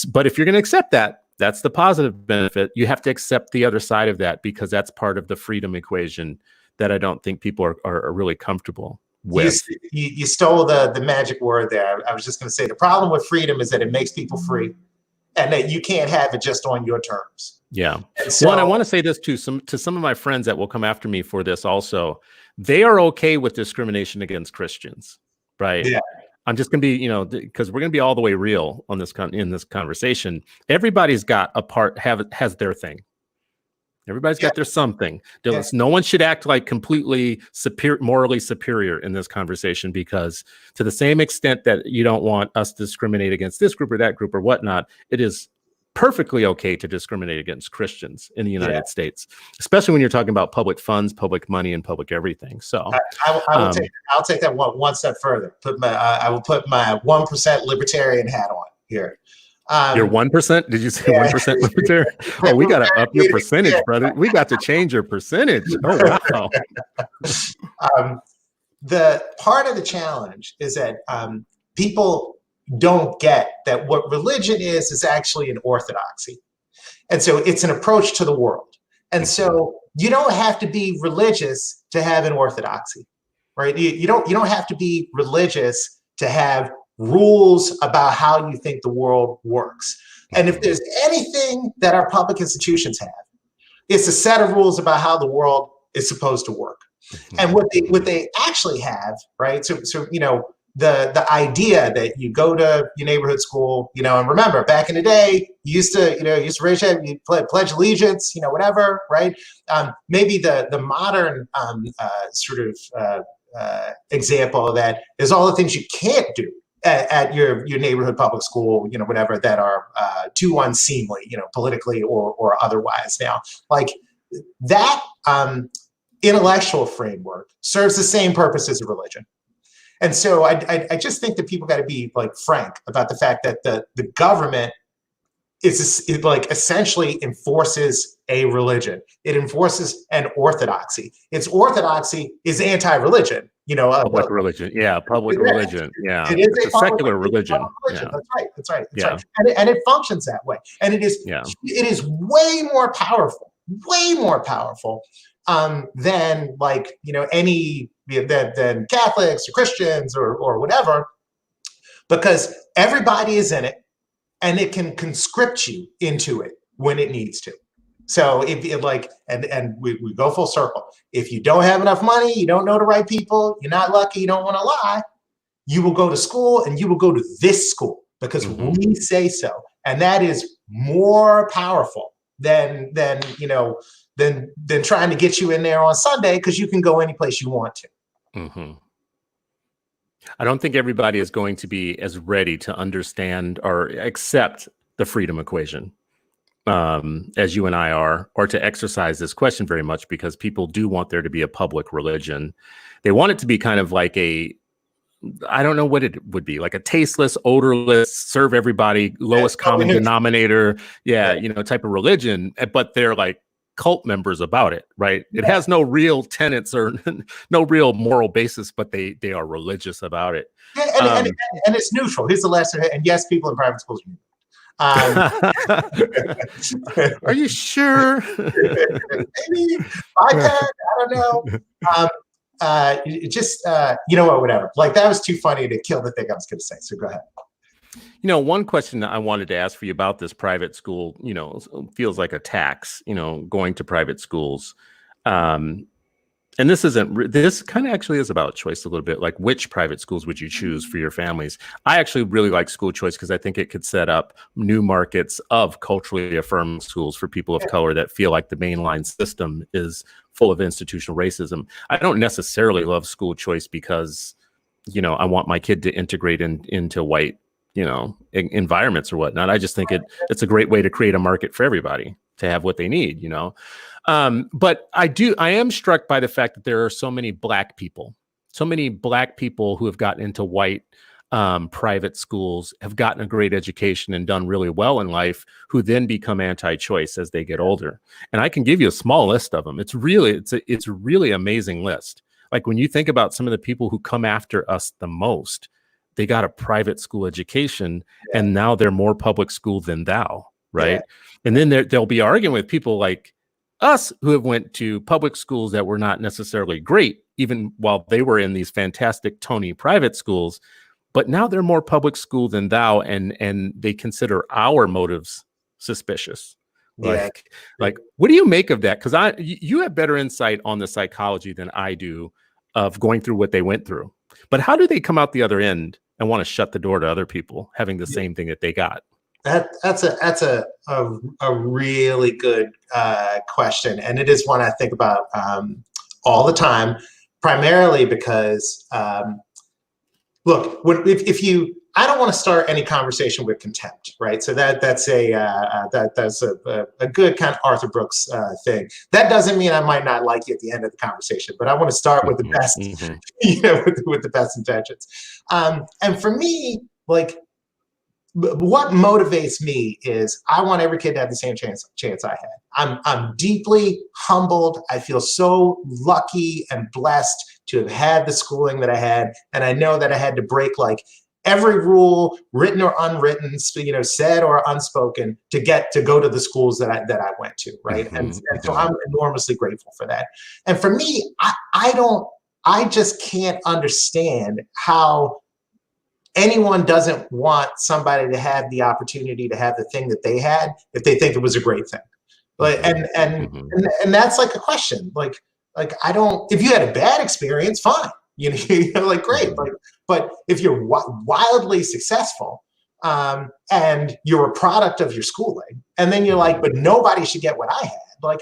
But if you're going to accept that, that's the positive benefit. You have to accept the other side of that, because that's part of the freedom equation that I don't think people are really comfortable with. You stole the magic word there. I was just going to say the problem with freedom is that it makes people free, and that you can't have it just on your terms. Yeah. So, I want to say this to some of my friends that will come after me for this also. They are okay with discrimination against Christians, right? Yeah. I'm just going to be, because we're going to be all the way real on this in this conversation. Everybody's got a part, has their thing. Everybody's got their something. No one should act like completely morally superior in this conversation, because to the same extent that you don't want us to discriminate against this group or that group or whatnot, it is perfectly okay to discriminate against Christians in the United States, especially when you're talking about public funds, public money, and public everything. So I'll take that one step further. I will put my 1% libertarian hat on here. You're 1%? Did you say 1% libertarian? Oh, we got to up your percentage, brother. We got to change your percentage. Oh, wow. The part of the challenge is that people don't get that what religion is actually an orthodoxy. And so it's an approach to the world. And so you don't have to be religious to have an orthodoxy, right? You don't have to be religious to have rules about how you think the world works. And if there's anything that our public institutions have, it's a set of rules about how the world is supposed to work. And what they actually have, right? So the idea that you go to your neighborhood school, and remember back in the day, you used to raise your hand, you pledge allegiance, whatever, right? Maybe the modern example of that is all the things you can't do at your neighborhood public school, whatever, that are too unseemly, politically or otherwise. Now, like that intellectual framework serves the same purpose as a religion. And so I just think that people got to be like frank about the fact that the government is like essentially enforces a religion. It enforces an orthodoxy. Its orthodoxy is anti-religion. Public religion. Yeah, public religion. Yeah, it's a secular religion. Yeah. That's right. And it functions that way. And it is way more powerful than like than Catholics or Christians or whatever, because everybody is in it, and it can conscript you into it when it needs to. So if we go full circle. If you don't have enough money, you don't know the right people, you're not lucky, you don't want to lie, you will go to school, and you will go to this school because we say so. And that is more powerful than trying to get you in there on Sunday because you can go any place you want to. I don't think everybody is going to be as ready to understand or accept the freedom equation as you and I are, or to exercise this question very much, because people do want there to be a public religion. They want it to be kind of like I don't know what it would be, like a tasteless, odorless, serve everybody, lowest common denominator, type of religion, but they're like cult members about it, right? It has no real tenets or no real moral basis, but they are religious about it. And it's neutral. Here's the last, and yes, people in private schools. Are you sure? Maybe iPad, I don't know. Whatever. Like, that was too funny to kill the thing I was going to say. So go ahead. One question that I wanted to ask for you about this private school, feels like a tax, going to private schools. And this kind of actually is about choice a little bit. Like, which private schools would you choose for your families? I actually really like school choice because I think it could set up new markets of culturally affirmed schools for people of color that feel like the mainline system is full of institutional racism. I don't necessarily love school choice because, I want my kid to integrate into white, environments or whatnot. I just think it's a great way to create a market for everybody to have what they need, But I am struck by the fact that there are so many black people who have gotten into white private schools, have gotten a great education and done really well in life, who then become anti-choice as they get older. And I can give you a small list of them. It's a really amazing list. Like, when you think about some of the people who come after us the most, they got a private school education, and now they're more public school than thou, right? And then they'll be arguing with people like us who have went to public schools that were not necessarily great, even while they were in these fantastic Tony private schools, but now they're more public school than thou, and they consider our motives suspicious. Like, what do you make of that? Because you have better insight on the psychology than I do of going through what they went through. But how do they come out the other end and want to shut the door to other people having the same thing that they got? That's a really good question, and it is one I think about all the time, primarily because look, if you, I don't want to start any conversation with contempt, right? So that's a good kind of Arthur Brooks thing. That doesn't mean I might not like you at the end of the conversation, but I want to start with the best, with the best intentions. And for me, like, what motivates me is I want every kid to have the same chance I had. I'm deeply humbled. I feel so lucky and blessed to have had the schooling that I had, and I know that I had to break like every rule, written or unwritten, said or unspoken, to go to the schools that I went to, right? And so I'm enormously grateful for that. And for me, I just can't understand how anyone doesn't want somebody to have the opportunity to have the thing that they had if they think it was a great thing. But and that's like a question. Like I don't. If you had a bad experience, fine. Like great. But if you're wildly successful and you're a product of your schooling, and then you're like, but nobody should get what I had. Like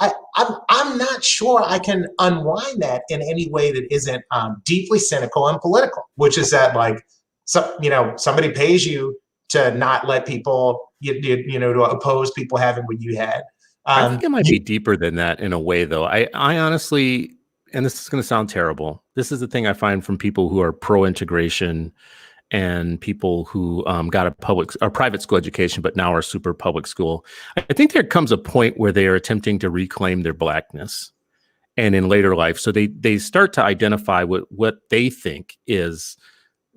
I'm not sure I can unwind that in any way that isn't deeply cynical and political, which is that like, somebody pays you to not let people, to oppose people having what you had. I think it might be deeper than that in a way, though. I honestly, and this is going to sound terrible, this is the thing I find from people who are pro-integration and people who got a private school education, but now are super public school. I think there comes a point where they are attempting to reclaim their blackness, and in later life, so they start to identify what they think is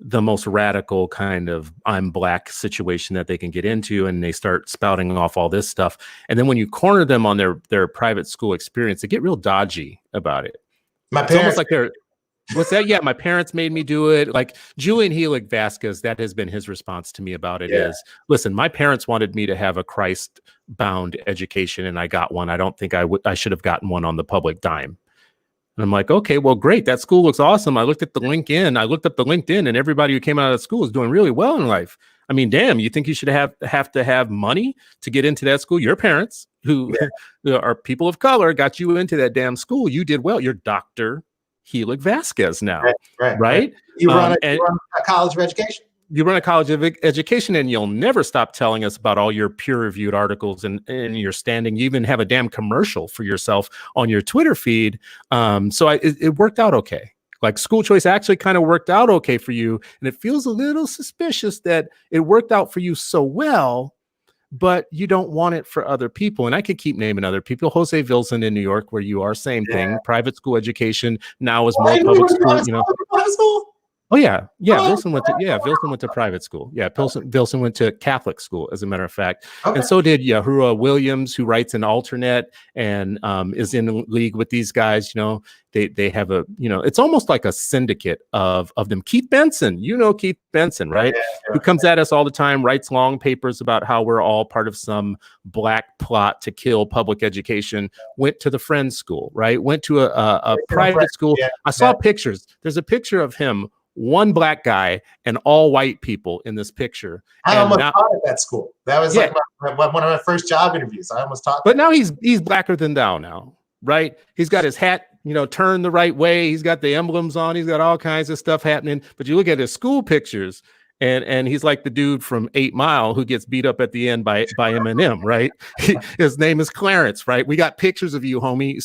the most radical kind of I'm black situation that they can get into, and they start spouting off all this stuff. And then when you corner them on their private school experience, they get real dodgy about it. It's almost like they're, what's that? Yeah, my parents made me do it. Like Julian Helig Vasquez, that has been his response to me about it is, listen, my parents wanted me to have a Christ-bound education, and I got one. I don't think I should have gotten one on the public dime. And I'm like, okay, well, great. That school looks awesome. I looked up the LinkedIn, and everybody who came out of the school is doing really well in life. I mean, damn, you think you should have to have money to get into that school? Your parents, who are people of color, got you into that damn school. You did well. You're Dr. Helig Vasquez now, right? You run a college of education. You run a college of education, and you'll never stop telling us about all your peer-reviewed articles and your standing. You even have a damn commercial for yourself on your Twitter feed. So it worked out okay. Like school choice actually kind of worked out okay for you. And it feels a little suspicious that it worked out for you so well, but you don't want it for other people. And I could keep naming other people. Jose Vilson in New York, where you are, same thing. Private school education now is more public school. Oh yeah, yeah. Oh, Vilson went to private school. Yeah, Vilson went to Catholic school, as a matter of fact, okay. and so did Yahuwah Williams, who writes an alternate and is in league with these guys. They have a it's almost like a syndicate of them. Keith Benson, Keith Benson, right? Yeah, Who comes at us all the time, writes long papers about how we're all part of some black plot to kill public education. Went to the Friends School, right? Went to a private school. yeah, I saw pictures. There's a picture of him, one black guy and all white people in this picture. I And almost now, taught at that school. That was like one of my first job interviews. I almost taught. but now he's blacker than thou now, right? He's got his hat, turned the right way. He's got the emblems on. He's got all kinds of stuff happening. But you look at his school pictures, and he's like the dude from 8 Mile who gets beat up at the end by Eminem, right? His name is Clarence, right? We got pictures of you, homie.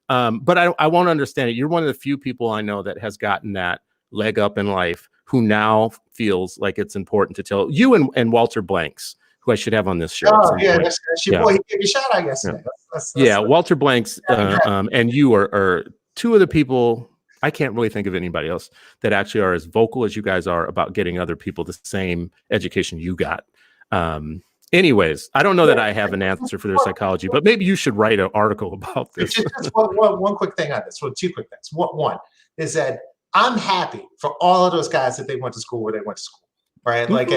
But I won't understand it. You're one of the few people I know that has gotten that leg up in life, who now feels like it's important to tell you and Walter Blanks, who I should have on this show. Oh yeah, that's your boy. He gave you a shout out yesterday. Yeah, Walter Blanks and you are two of the people. I can't really think of anybody else that actually are as vocal as you guys are about getting other people the same education you got. Anyways, I don't know that I have an answer for their psychology, but maybe you should write an article about this. Just one quick thing on this. Well, two quick things. One is that I'm happy for all of those guys that they went to school where they went to school, right? Mm-hmm. Like,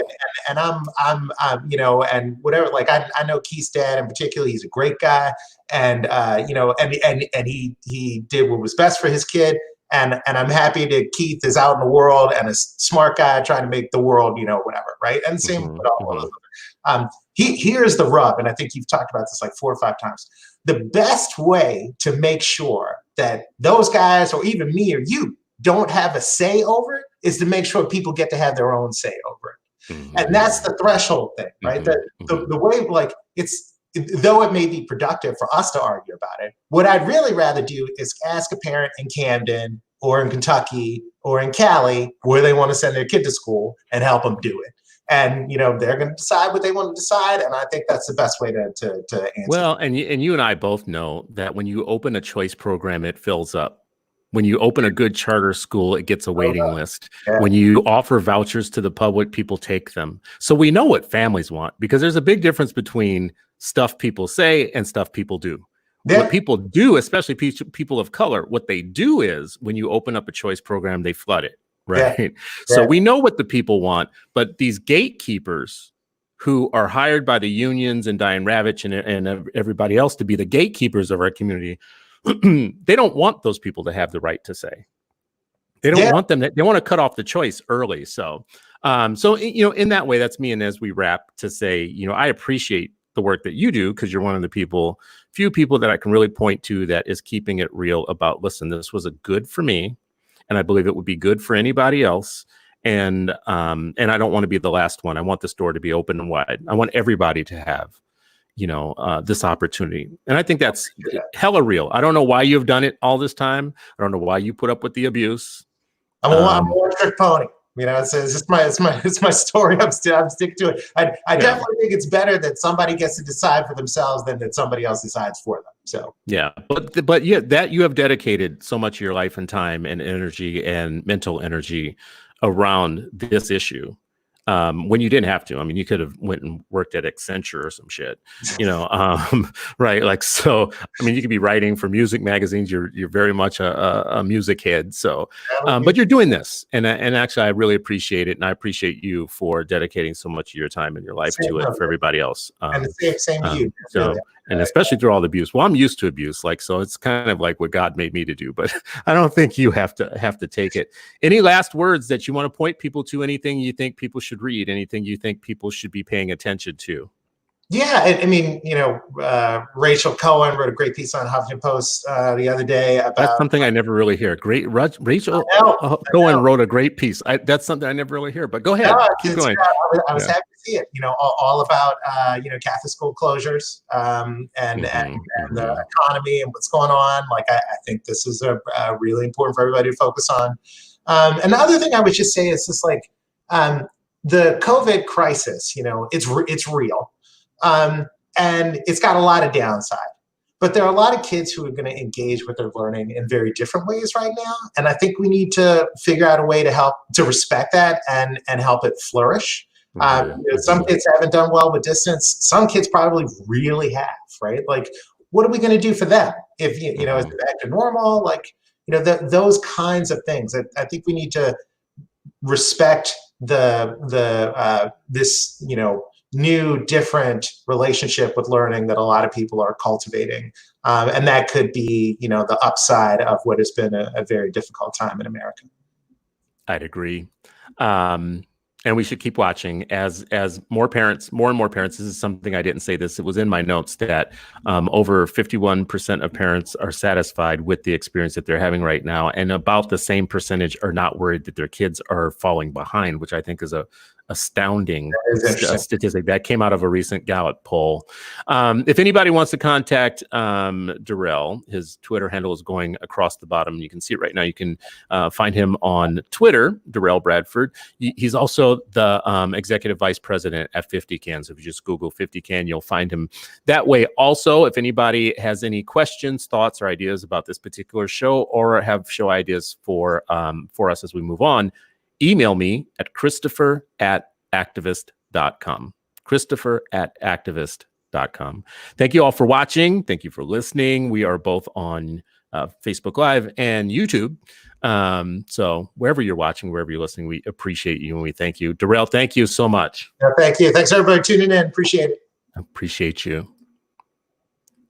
and I'm and whatever. Like, I know Keith's dad in particular. He's a great guy, and and he did what was best for his kid. And I'm happy that Keith is out in the world and a smart guy trying to make the world, whatever, right? And same with all of them. Here's the rub, and I think you've talked about this like 4 or 5 times. The best way to make sure that those guys, or even me or you, don't have a say over it is to make sure people get to have their own say over it. Mm-hmm. And that's the threshold thing, right? Mm-hmm. The way, like, though it may be productive for us to argue about it, what I'd really rather do is ask a parent in Camden or in Kentucky or in Cali where they want to send their kid to school and help them do it. And, they're going to decide what they want to decide. And I think that's the best way to answer. Well, and you and I both know that when you open a choice program, it fills up. When you open a good charter school, it gets a waiting list. Yeah. When you offer vouchers to the public, people take them. So we know what families want, because there's a big difference between stuff people say and stuff people do. Yeah. What people do, especially people of color, what they do is when you open up a choice program, they flood it, right? Yeah. So we know what the people want, but these gatekeepers who are hired by the unions and Diane Ravitch and everybody else to be the gatekeepers of our community, they don't want those people to have the right to say. They don't want them. They want to cut off the choice early. So in that way, that's me. And as we wrap, to say, I appreciate the work that you do, because you're one of the few people that I can really point to that is keeping it real about, listen, this was a good for me, and I believe it would be good for anybody else. And I don't want to be the last one. I want this door to be open and wide. I want everybody to have this opportunity. And I think that's hella real. I don't know why you've done it all this time. I don't know why you put up with the abuse. I'm a one-trick pony. It's just my story. I'm sticking to it. I definitely think it's better that somebody gets to decide for themselves than that somebody else decides for them. So but yeah, that you have dedicated so much of your life and time and energy and mental energy around this issue. When you didn't have to. I mean, you could have went and worked at Accenture or some shit, right? Like, so, I mean, you could be writing for music magazines. You're very much a music head. So, but you're doing this, and actually, I really appreciate it, and I appreciate you for dedicating so much of your time and your life to it for everybody else. And the same to you. So, and especially through all the abuse. Well, I'm used to abuse, so it's kind of like what God made me to do, but I don't think you have to take it. Any last words that you want to point people to? Anything you think people should read? Anything you think people should be paying attention to? Yeah, I mean, Rachel Cohen wrote a great piece on Huffington Post the other day about. That's something I never really hear. Great, Rachel Cohen wrote a great piece. That's something I never really hear. But go ahead, keep going. I was happy to see it. All about Catholic school closures and the economy and what's going on. Like, I think this is a really important for everybody to focus on. And the other thing I would just say is just like the COVID crisis. It's real. And it's got a lot of downside. But there are a lot of kids who are going to engage with their learning in very different ways right now. And I think we need to figure out a way to help to respect that and help it flourish. Some kids haven't done well with distance. Some kids probably really have, right? Like, what are we going to do for them? If, is it back to normal? Like, those kinds of things. I think we need to respect this, new, different relationship with learning that a lot of people are cultivating. And that could be, the upside of what has been a very difficult time in America. I'd agree. And we should keep watching as more and more parents, this is something I didn't say this, it was in my notes, that over 51% of parents are satisfied with the experience that they're having right now. And about the same percentage are not worried that their kids are falling behind, which I think is a astounding statistic that came out of a recent Gallup poll. If anybody wants to contact Derrell, his Twitter handle is going across the bottom. You can see it right now. You can find him on Twitter, Derrell Bradford. He's also the executive vice president at 50CAN. So if you just Google 50CAN, you'll find him that way. Also, if anybody has any questions, thoughts, or ideas about this particular show, or have show ideas for us as we move on, email me at Christopher@activist.com. Christopher@activist.com. Thank you all for watching. Thank you for listening. We are both on Facebook Live and YouTube. So wherever you're watching, wherever you're listening, we appreciate you and we thank you. Derrell, thank you so much. Thank you. Thanks everybody tuning in. Appreciate it. Appreciate you.